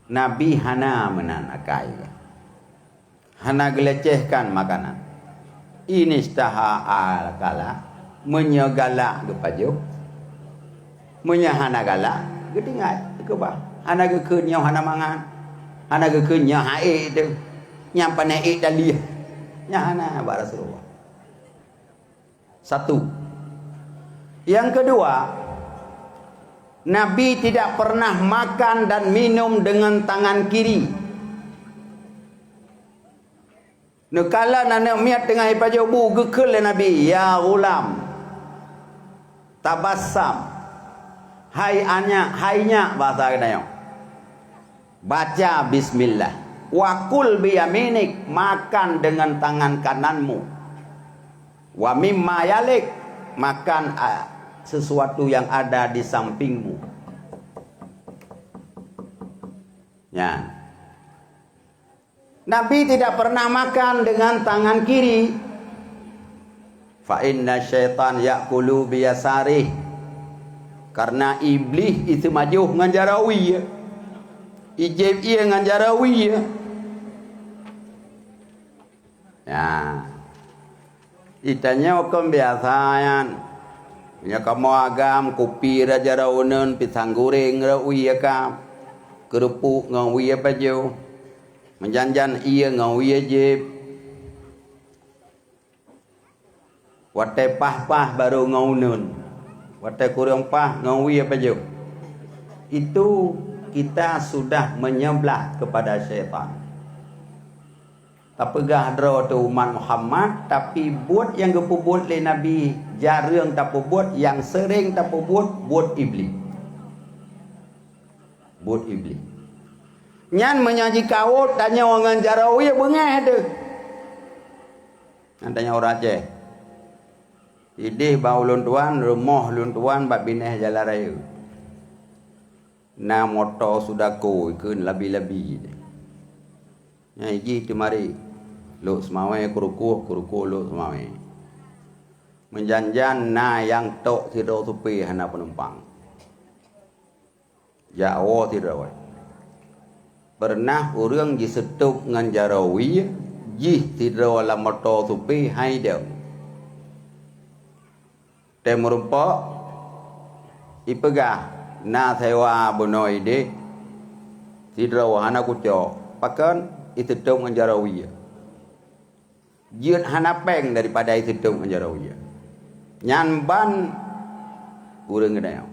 Nabi hana menanakai. Hana gelecehkan makanan. Ini istaha al-kala. Menyegalak gepajo. Menyahana galak. Getingat. Kebah. Hana gekun yang hana mangan. Hana gekun yang haik tu. Yang panaik dalih. Yang hana abad Rasulullah. Satu. Yang kedua. Nabi tidak pernah makan dan minum dengan tangan kiri. Nekala nak miat tengah ipajo bu gekul Nabi, ya ulam. Tabassam. Hai hainya bahasa kedayo. Baca bismillah. Wakul biyaminik, makan dengan tangan kananmu. Wa mimma yalik, makan sesuatu yang ada di sampingmu. Ya. Nabi tidak pernah makan dengan tangan kiri. Fa inna syaitan ya'kulu biyasarih. Karena iblis itu maju ngan jarawi. Ijib ia ngan jarawi. Ya. Itanya hukum biasaan. Ya kamu agam kopi raja raunan pisang goreng rawi ka. Kerupuk ngawi apa jauh. Menjanjan ia ngau ia jeb. Watai pah baru ngau nun. Watai kurang pah ngau ia pajo. Itu kita sudah menyebelah kepada syaitan. Tak pegah dro tu umat Muhammad. Tapi buat yang gepubuat le Nabi jarang tak buat. Yang sering tak buat iblis. Buat iblis. Nyan menyaji kawut tanya orang jarawi bengah tu. Tanya orang Aceh. Idih bau luntuan, rumah luntuan bab bineh jalan raya. Na motor sudah ko ikun labi-labi. Nya iji tu mari. Luk semawai kurukuh luk semawai. Menjanjan na yang tok tidur supi hana penumpang. Jawa tidur. pernah orang disetuk ngan jarawi jih tidro la moto tupi hai dia te merupa ipegah na thewa bonoi de tidro hana kuco pakan itetung ngan jarawi jiut hana peng daripada itetung ngan jarawi nyan ban urang gedaya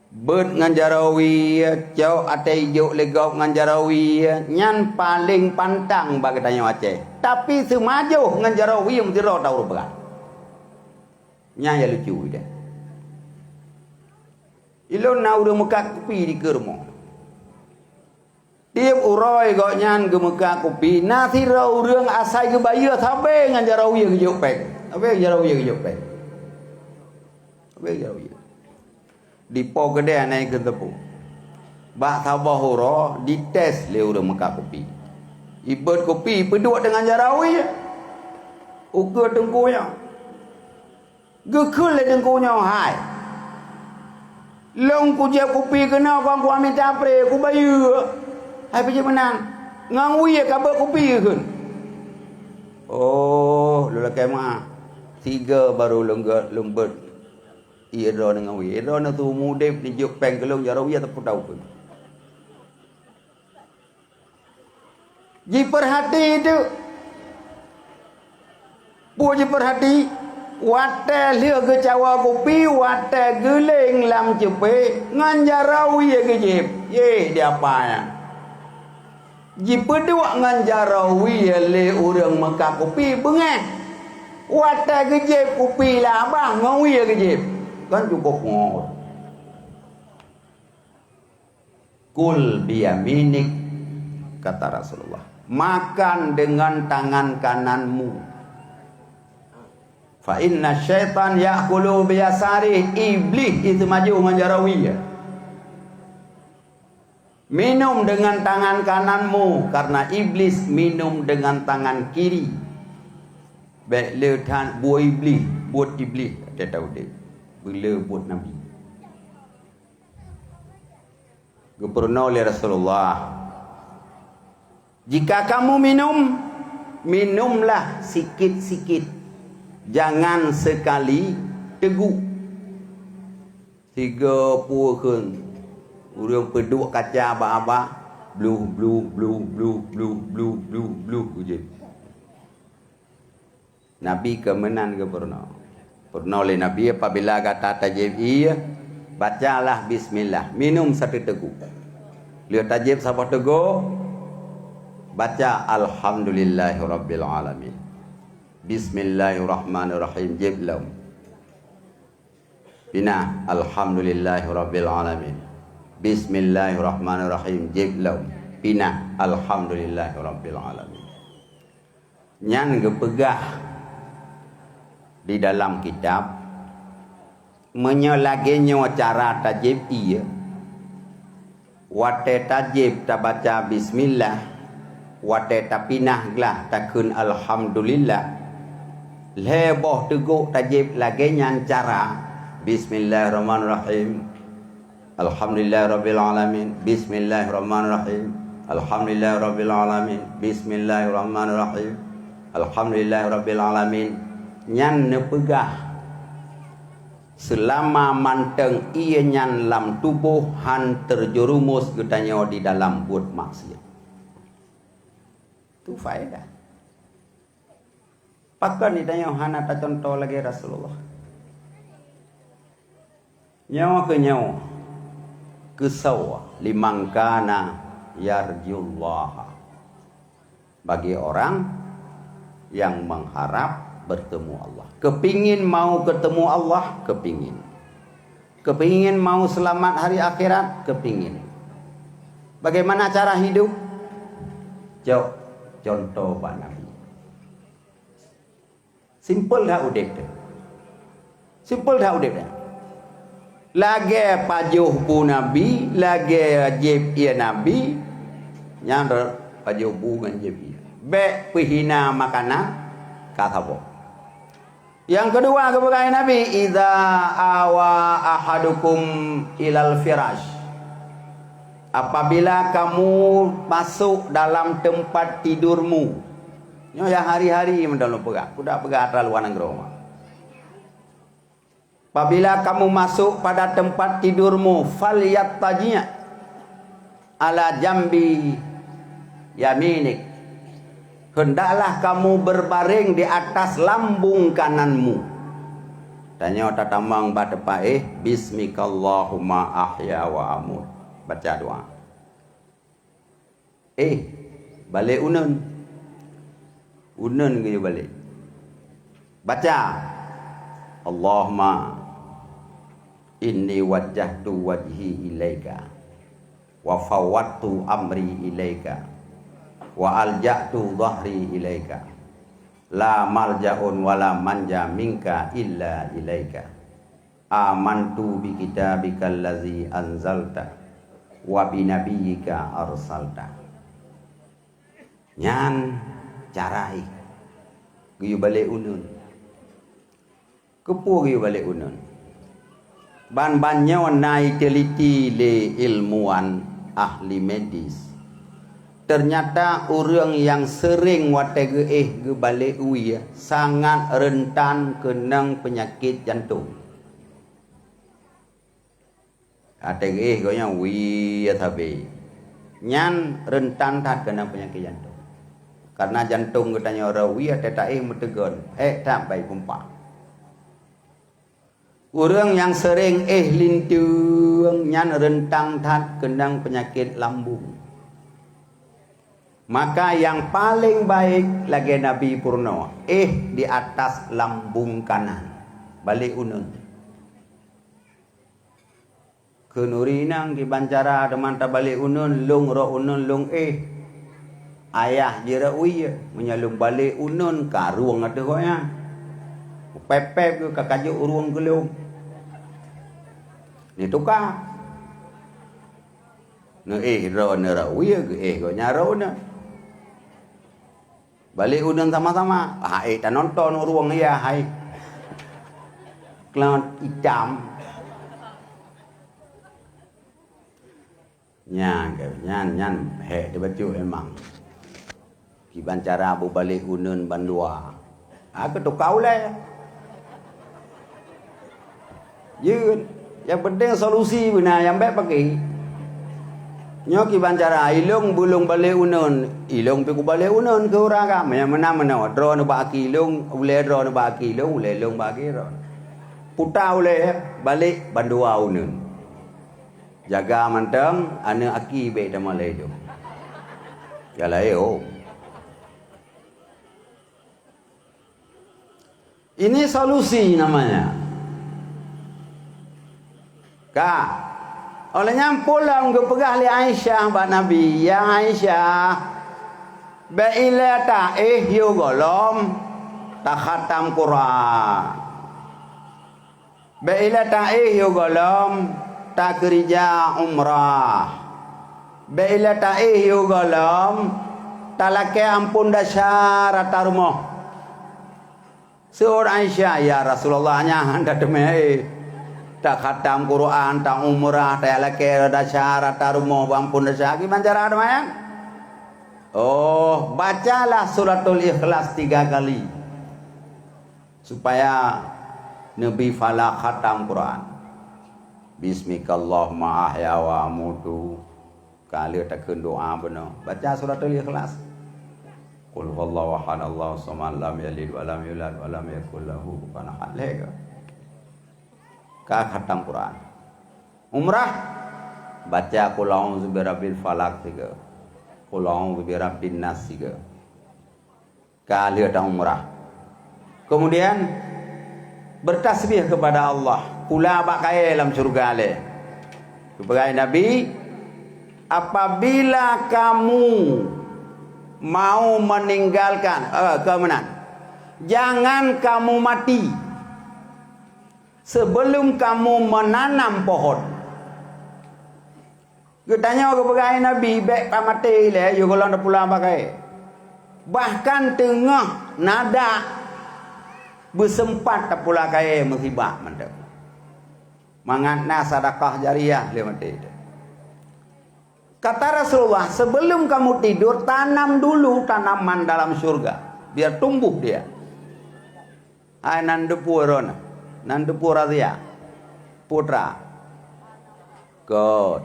bet ngan jarawi jauh atai juk legok ngan jarawi nyan paling pantang bagi tanya Aceh tapi semaju ngan jarawi yang tiro tahu berat nya ya lucu dia ilo na udah muka kopi di kermo tiap uroi gok nyan ke muka kopi na tiro urang asai ke bayu sampai ngan jarawi ke juk pek sampai jarawi ke juk pek sampai jarawi di po gede naik ke tepu bak tabah hura dites le urang meka kopi ibet kopi peduk dengan jarawi ukur dengkunya gekul le dengkunya hai long ku je kopi kena kau ku ambil tapre ku bayu hai pergi menang ngangui ka ber kopi ke oh lula kemah 3 baru lembut iro dengan wi iro na tu mudep ni juk peng kelung jarawi atau tahu pun ji perhati itu puji perhati wate lia ke cawa kopi wate geleng lam cepe ngan jarawi ke jip ye dia apa ya ji peduk ngan jarawi le urang meka kopi bengah wate ke jip kopi lah bang ngawi ke jip kan cukup ngor kul biyaminik kata Rasulullah makan dengan tangan kananmu fa inna syaitan ya'kulu biyasari iblis itu maju menjarawi minum dengan tangan kananmu karena iblis minum dengan tangan kiri baik le than buat iblis dia tahu dia bila buat Nabi gubernur oleh Rasulullah jika kamu minumlah sikit-sikit jangan sekali teguk 30 kun urang peduk kaca aba-aba blue je Nabi kemenan gubernur pernah oleh Nabi apabila kata tajib iya bacalah bismillah minum satu teguk lihat tajib siapa teguk baca alhamdulillahirabbil alamin bismillahirrahmanirrahim jiblam bina alhamdulillahirabbil alamin bismillahirrahmanirrahim jiblam bina alhamdulillahirabbil alamin nyan gepegah di dalam kitab menyelaginya cara tajib iya wate tajib ta baca bismillah wate ta pinah glah takun alhamdulillah leboh teguk tajib laginya cara bismillahirrahmanirrahim alhamdulillahirabbil alamin bismillahirrahmanirrahim alhamdulillahirabbil alamin bismillahirrahmanirrahim alhamdulillahirabbil alamin nyan nepegah selama manteng ia nyan lam tubuh han terjerumus getanya di dalam buat maksiat tu faedah pakan ditanya hana ta contoh lagi Rasulullah nyawa ke nyawa kesawa limangkana yarjullah bagi orang yang mengharap bertemu Allah kepingin mau ketemu Allah kepingin mau selamat hari akhirat kepingin bagaimana cara hidup contoh Pak Nabi simple dah udip lagi pajuh pu Nabi lagi ajib ia Nabi nyandar pajuh pu dengan ajib ia be pihina makanan kata bo. Yang kedua kepercayaan Nabi, idza awa ahadukum ilal firash apabila kamu masuk dalam tempat tidurmu, yang hari-hari mendalam pegang, kuda pegang terlalu anang. Apabila kamu masuk pada tempat tidurmu, falyattaji' ala jambi yaminik, hendaklah kamu berbaring di atas lambung kananmu. Tanya tatamang batepa bismikallahumma ahya wa amut. Baca doa. Balik unun. Unun ke balik. Baca. Allahumma inni wajjahtu wajhi ilaika wa fawwadtu amri ilaika wa alja'tu dhahri ilaika la malja'un wala manja minka illa ilaika amantu bi kitabikal ladzi anzalta wa bi nabiyyika arsalta. Nyan carai giyu balik unun kepu giyu balik unun ban-bannya nai teliti le ilmuwan ahli medis. Ternyata orang yang sering watege ge balik uya sangat rentan kena penyakit jantung. Atege gonya wi atabe. Nyan rentan tak kena penyakit jantung. Karena jantung katanya orang wi atata metegon. Tak baik pumpa. Orang yang sering lintung nyan rentang tak kena penyakit lambung. Maka yang paling baik lagi Nabi Purno di atas lambung kanan balik unun. Kenurinang di bancara demanta balik unun lung ro unun lung ayah jera uya menyalung balik unun karuang ada konya. Pepep ke kakajuk uruang gelung. Ni tukar. Ne ro ne ra uya ke konya ro na. Balik unun sama-sama. Tak nonton uruang ya hai. Kelan hitam. Nyan he dia baca memang. Ki bancara bu balik unun bandua. Aku tu kau lah. Yun, yang penting solusi benar yang baik pakai. Nyoki bancara ilung bulung balik unun, ilung pi ku balik unun ke orang kam yang mana dro no baki ilung, ule dro no baki ilung, ule ilung baki dro. Puta ule balik bandua unun. Jaga mantang ana aki be damalai tu. Yalah Ini solusi namanya. Olehnya pulang ke pegah li Aisyah mbak Nabi. Ya Aisyah, ba'ila ta'ih yu golom tak khatam Quran. Ba'ila ta'ih yu golom tak kerja umrah. Ba'ila ta'ih yu golom tak laki ampun dasar atarmoh. Seorang Aisyah, ya Rasulullah nya anda demai. Tak khatam Quran, tak umrah, tak laki ada syarat, tak rumah, ampun dasar. Gimana cara ada mayang? Bacalah suratul Ikhlas 3 kali. Supaya Nabi Falak khatam Quran. Bismikallahumma ahya wa amutu. Kali takkan doa benar. Baca suratul Ikhlas. Qul huwallahu ahad, Allahu samad, lam yalid wa lam yulad wa lam yakul lahu kufuwan ahad. Khatam Quran. Umrah baca qul a'udzu birabbil falaq 3. Qul a'udzu birabbin nas 3. Kali ada umrah. Kemudian bertasbih kepada Allah. Pula bakai dalam surga le. Kepada Nabi, apabila kamu mau meninggalkan kemenang, jangan kamu mati sebelum kamu menanam pohon. Katanya kepada Nabi, baik pamati le, you kalau nak pulang pakai. Bahkan tengah nada bersempat tak pula kaya musibah mantap. Mangatna sedekah jariah le mati. Kata Rasulullah, sebelum kamu tidur, tanam dulu tanaman dalam surga. Biar tumbuh dia. Hai nandepu rona. Nandepu radya. Putra. God.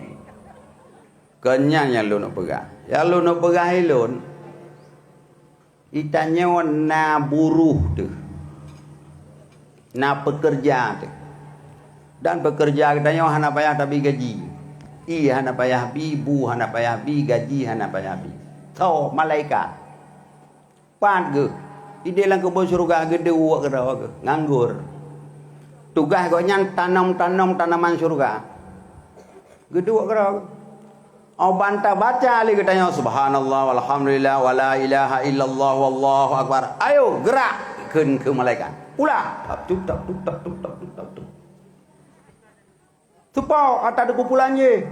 Kenyang yang lu nak pegang. Yang lu nak pegang ilun. Itanya na buruh tu. Na pekerja tu. Dan pekerja katanya hana payah tapi gaji. Hana payah bi, bu hana payah bi, gaji hana payah bi. Tau malaikat. Pan ke. Ide lang kebun surga gede uak ke rawa ke. Nganggur. Tugas kau nyan tanam tanaman surga. Gede uak ke rawa ke. Au bantah baca ali katanya subhanallah walhamdulillah wala ilaha illallah wallahu akbar. Ayo gerak ke malaikat. Ulah. Tuk. Tupau atas ada kumpulan je.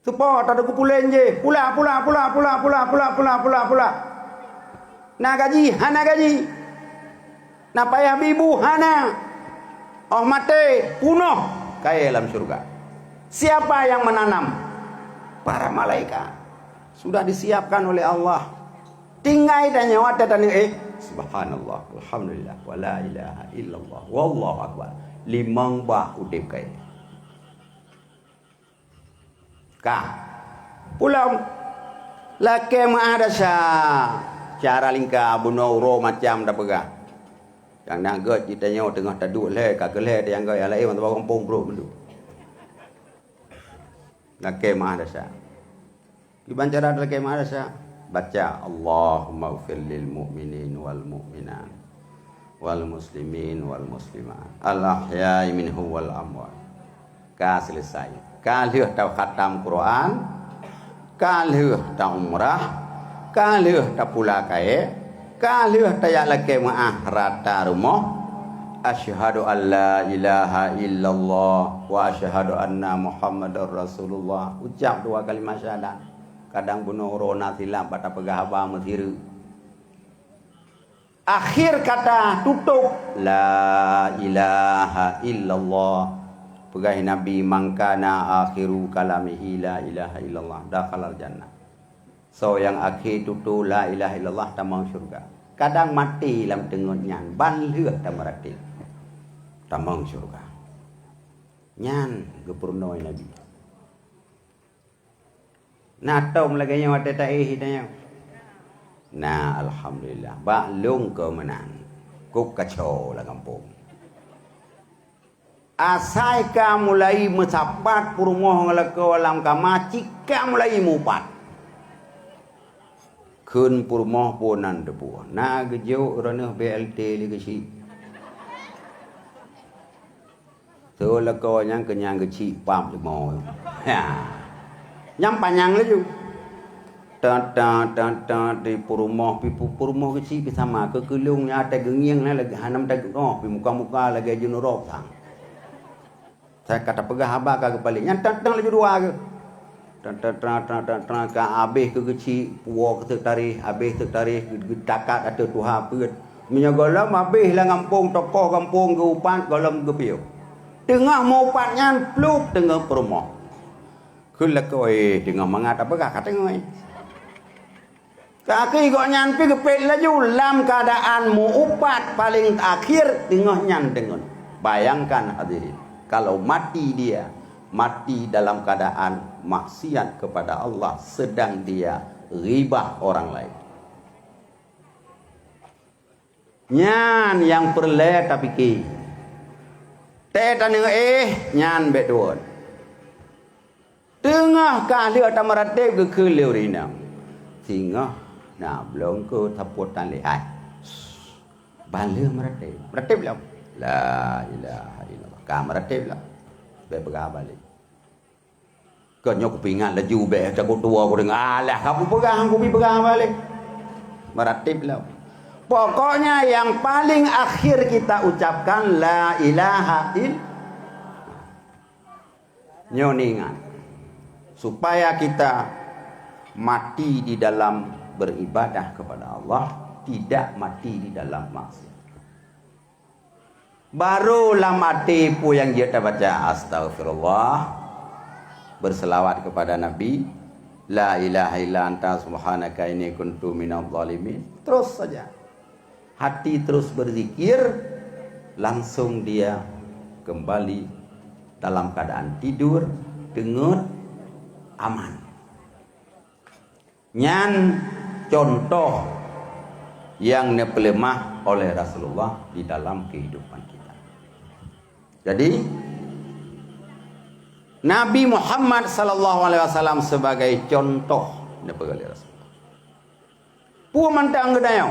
Tupau atas ada kumpulan je. Pula. Nak gaji, hana gaji. Nak payah bibu, hana. Oh mati, punuh. Kaya dalam surga. Siapa yang menanam? Para malaikat. Sudah disiapkan oleh Allah. Tinggal dan nyawa dan subhanallah, alhamdulillah, wala ilaha illallah, wallahu akbar. Limang bah udip kai. Kah. Pulau laki mahadasa. Cara lingkar bunauro macam dah pegah. Yang nagot ditanya tengah taduk le kageleh dia yang gaya lain orang kampung bro mendu. Laki mahadasa. Gimana cara laki mahadasa? Baca Allahumma ighfir lil mu'minin wal mu'minat wal muslimin wal muslimat al ahya'i minhum wal amwat. Ka selesai. Ka leuh tau khatam Quran, ka leuh tau umrah, ka leuh tau pula kae, ka leuh taya lake maah rata rumah. Asyhadu an la ilaha illallah wa asyhadu anna muhammadar rasulullah. Ucap dua kalimat syahadat. Kadang bunuh rona silap pada pegah abah mesiru. Akhir kata tutup la ilaha illallah. Pegah Nabi mangkana akhiru kalamihi la ilaha illallah dakhalal jannah. So yang akhir tutup la ilaha illallah tamang syurga. Kadang mati dalam tengon nyan ban leuh tamaratil. Tamang syurga. Nyan gepurnoi Nabi. Natom lagi yang ada taih hidayah. Nah, alhamdulillah. Baklung ke menang. Kuk kacau lah kampung. Asai ka mulai mencapat purmoh ngelaka alam kama cika mulai mupat. Kun purmoh ponan debu. Na gejau ranah BLT li kecil. So laka yang kenyang kecil pam lemau. Ya. Yang panjang lagi. Di purmoh kecil sama ke kelungnya ada gengiang lagi hanam tak pi muka-muka lagi junurok sang. Saya kata pegah abah ke kepala yang tantang lagi dua ke. Tantang ke habis ke kecil puak ke tarikh habis ke tarikh takat atau tuha peut. Menyogolam habis lah kampung tokoh kampung ke upat golam ke piu. Tengah mau upatnya plup tengah purmoh. Kulak oi tengah mangat apa kata ngoi. Kaki kok nyampi kepet laju dalam keadaanmu upat paling akhir tengah nyan dengan. Bayangkan hadirin, kalau mati dia, mati dalam keadaan maksiat kepada Allah sedang dia ghibah orang lain. Nyan yang perle tapi ki. Tetan nyan betuan. Tengah kali tamaratif ke keleu rina. Singa nah belum ke taputan lihai. Bala meratib. Meratib lah. La ilaha illallah. Ka meratib lah. Be pegang balik. Kau nyok pingat laju be tak tua aku dengar alah kamu pegang aku pegang balik. Meratib lah. Pokoknya yang paling akhir kita ucapkan la ilaha illallah. Nyoningan. Supaya kita mati di dalam beribadah kepada Allah, tidak mati di dalam maksiat. Barulah mati pu yang dia baca astagfirullah berselawat kepada Nabi, la ilaha illa anta subhanaka inni kuntu minadh dhalimin. Terus saja hati terus berzikir, langsung dia kembali dalam keadaan tidur dengan aman. Nyan contoh yang dipelemah oleh Rasulullah di dalam kehidupan kita. Jadi Nabi Muhammad sallallahu alaihi wasallam sebagai contoh oleh Rasulullah. Pu mantang gedayau.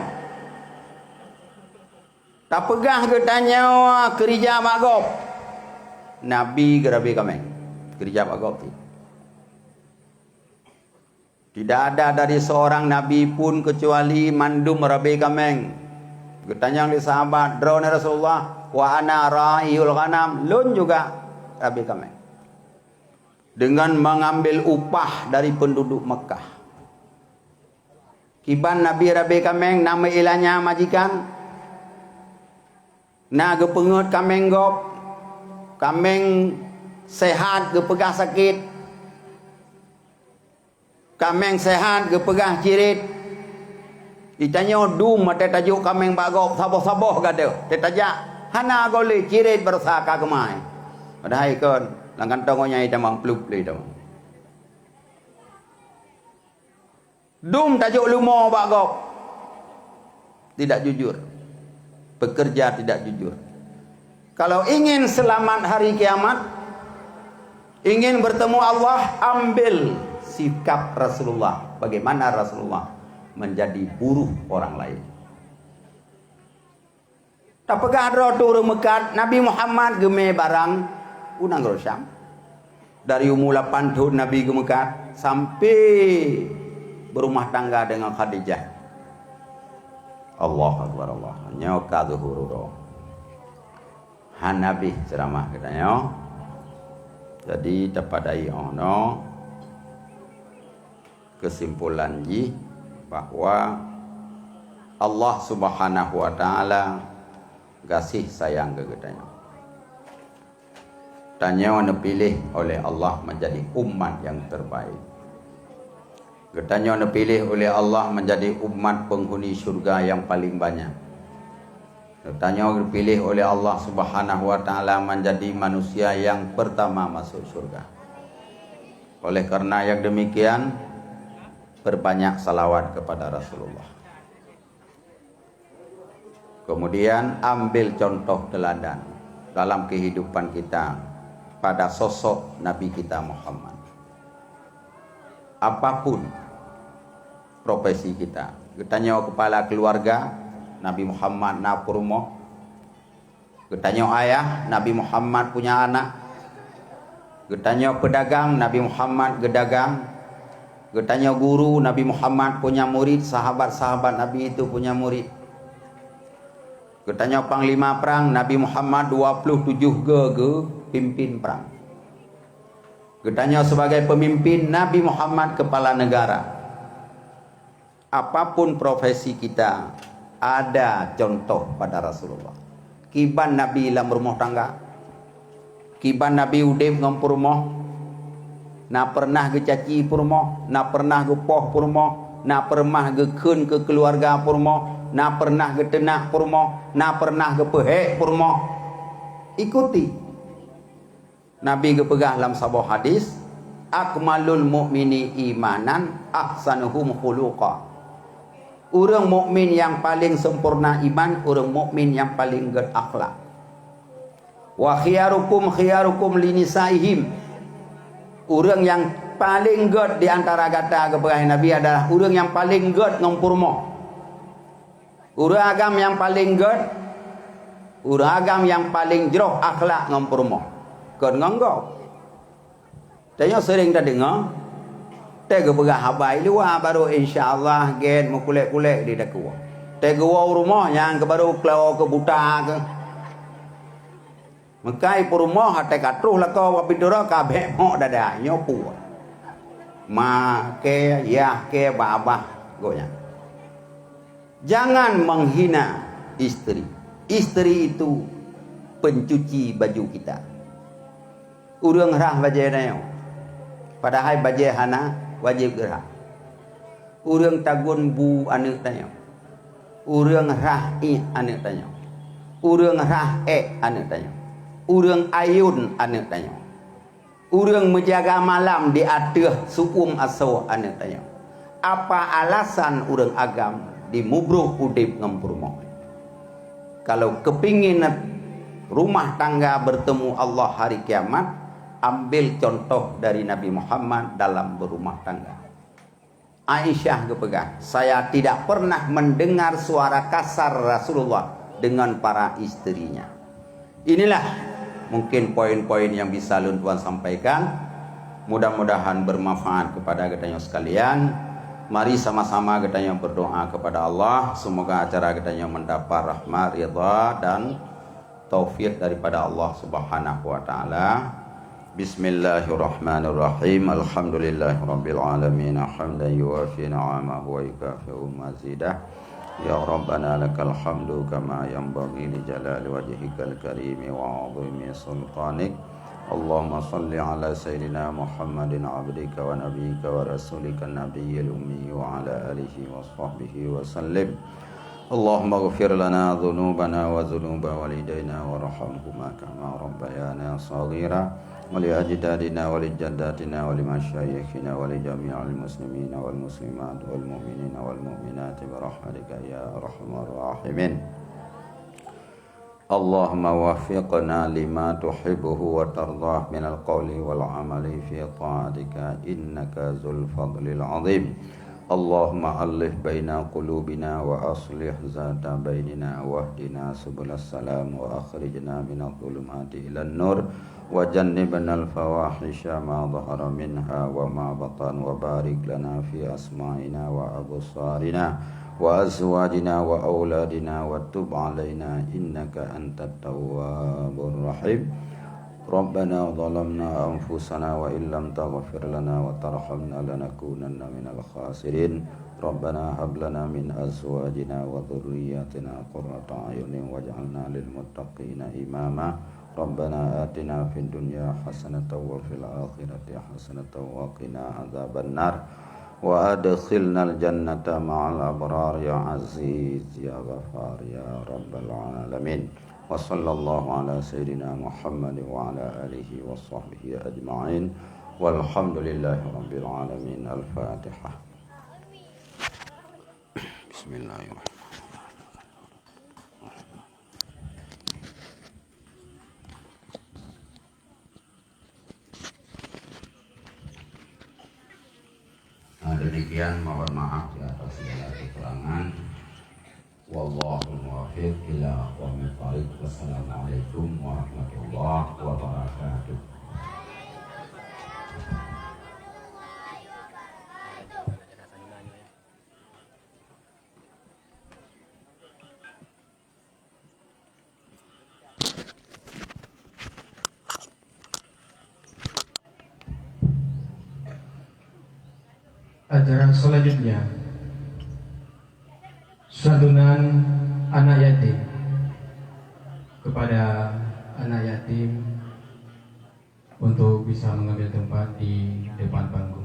Tak pegah gedanya kerja bagop. Nabi gerabi kami. Kerja bagop tu. Tidak ada dari seorang nabi pun kecuali mandum rabi kameng. Bertanya oleh sahabat, drone Rasulullah, wa ana ra'iyul ghanam, lun juga rabi kameng. Dengan mengambil upah dari penduduk Mekah. Kiban Nabi rabi kameng, nama ilahnya majikan. Na gepengut kameng gop, kameng sehat gepegah sakit. Kameng sehat gepegah cirit. Ditanya dum mate tajuk kameng bagop saboh-saboh gade. Tetajak hana gole cirit bersaka kemai. Padahal kon langkan tongonya ita mang plup le ita. Dum tajuk lumo bagop. Tidak jujur. Bekerja tidak jujur. Kalau ingin selamat hari kiamat, ingin bertemu Allah, ambil sikap Rasulullah. Bagaimana Rasulullah menjadi buruh orang lain. Tak pegah rotu remekat Nabi Muhammad geme barang unang rosyam. Dari umur 8 tahun Nabi gemekat sampai berumah tangga dengan Khadijah. Allah Akbar Allah. Nyoka zuhururo. Hanabi ceramah katanya. Jadi tapadai ono kesimpulan ji bahwa Allah Subhanahu wa taala kasih sayang ke katanya. Tanya dipilih oleh Allah menjadi umat yang terbaik. Katanya dipilih oleh Allah menjadi umat penghuni surga yang paling banyak. Katanya dipilih oleh Allah Subhanahu wa taala menjadi manusia yang pertama masuk surga. Oleh karena yang demikian, berbanyak salawat kepada Rasulullah. Kemudian ambil contoh teladan dalam kehidupan kita pada sosok Nabi kita Muhammad. Apapun profesi kita, ketanya kepala keluarga Nabi Muhammad napurmo, ketanya ayah Nabi Muhammad punya anak, ketanya pedagang Nabi Muhammad gedagang, ketanya guru Nabi Muhammad punya murid, sahabat-sahabat Nabi itu punya murid. Ketanya panglima perang Nabi Muhammad 27 ge pimpin perang. Ketanya sebagai pemimpin Nabi Muhammad kepala negara. Apapun profesi kita, ada contoh pada Rasulullah. Kiban Nabi dalam rumah tangga, kiban Nabi udip ngampur rumah, na pernah ke caci purmo, na pernah ke poh purmo, na pernah ke kun ke keluarga purmo, na pernah ke tenak purmo, na pernah ke pehek purmo. Ikuti Nabi ke pegah dalam sebuah hadis, akmalul mu'mini imanan ahsanuhum khuluqa. Orang mukmin yang paling sempurna iman, orang mukmin yang paling ged akhlak. Wa khiyarukum linisaihim. Orang yang paling ged di antara kata kepada Nabi adalah orang yang paling ged ngompurmo. Orang agam yang paling ged, orang agam yang paling jroh akhlak ngompurmo. Ged ngonggok. Tanya sering dah dengar. Tega berah habai luar baru insya-Allah gen mukulek-kulek di dakwa. Tega rumah yang ke baru keluar ke buta ke. Mekai rumah hate katruh lah kau wapidura kabeh mo dada nyopu. Ma ke ya ke babah gonya. Jangan menghina istri. Istri itu pencuci baju kita. Urang rah bajai Padahal bajehana wajib gerak. Urang tagun bu anu tanya. Urang rah I anu tanya. Urang rah anu tanya. Urang ayun anu tanya. Urang menjaga malam di ateuh suung aso anu tanya. Apa alasan urang agam di mubruh udip ngempurmo? Kalau kepingin rumah tangga bertemu Allah hari kiamat, ambil contoh dari Nabi Muhammad dalam berumah tangga. Aisyah kepegang, saya tidak pernah mendengar suara kasar Rasulullah dengan para istrinya. Inilah mungkin poin-poin yang bisa Tuan sampaikan. Mudah-mudahan bermanfaat kepada kita sekalian. Mari sama-sama kita berdoa kepada Allah. Semoga acara kita mendapat rahmat, ridha dan taufik daripada Allah Subhanahu wa taala. Bismillahirrahmanirrahim. Alhamdulillahirabbil alamin. Hamdan yuwafi ni'amahu wa yukafi'u mazidah. Ya Rabbana lakal hamdu kama yanbaghi li jalali wajhikal karim wa 'azimi sultanik. Allahumma salli ala sayyidina Muhammadin abdika wa nabiyyika wa rasulika nabiyil ummi wa ala alihi wa sahbihi wa sallim. Allahumma ighfir lana dhunubana wa dhunuba walidayna warhamhuma kama rabbayana shaghira wa li ajdadina wa li jaddatina wa li masyayikhina wa li jami'il muslimina wal muslimat wal mu'minina wal mu'minati bi rahmatika ya arhamar rahimin. Allahumma waffiqna lima tuhibbuhu wa tardah minal qawli wal amali fi ta'atika innaka dzul fadlil azim. Allahumma alif baina qulubina wa aslih zata bainina wahdina subulas salam wa akhrijna minadh dhulumati ilan nur wa jannibna al fawahisha ma dhahara minha wa ma batan wa barik lana fi asma'ina wa absarina wa azwajina wa auladina wa tub alaina innaka antat tawwabur rahim. Rabbana zalamna anfusana wa illam taghfir lana wa tarhamna lanakunanna minal khasirin. Rabbana hab lana min azwajina wa dhurriyyatina qurrata a'yunin waj'alna lil muttaqina imama. Rabbana atina fid dunya hasanatan wa fil akhirati hasanatan wa qina adzabannar. Wa adkhilnal jannata ma'al abrar ya aziz ya ghafar ya rabbal alamin. Wa sallallahu ala sayyidina Muhammad wa ala alihi wa sahbihi ajma'in. Walhamdulillahi rabbil alamin. Al-Fatihah. Bismillahirrahmanirrahim. Demikian, mohon maaf di atas segala kekurangan. Wallahu muwaffiq ila aqwamit thariq. Wassalamualaikum warahmatullahi wabarakatuh. Ajaran selanjutnya, santunan anak yatim. Kepada anak yatim untuk bisa mengambil tempat di depan panggung.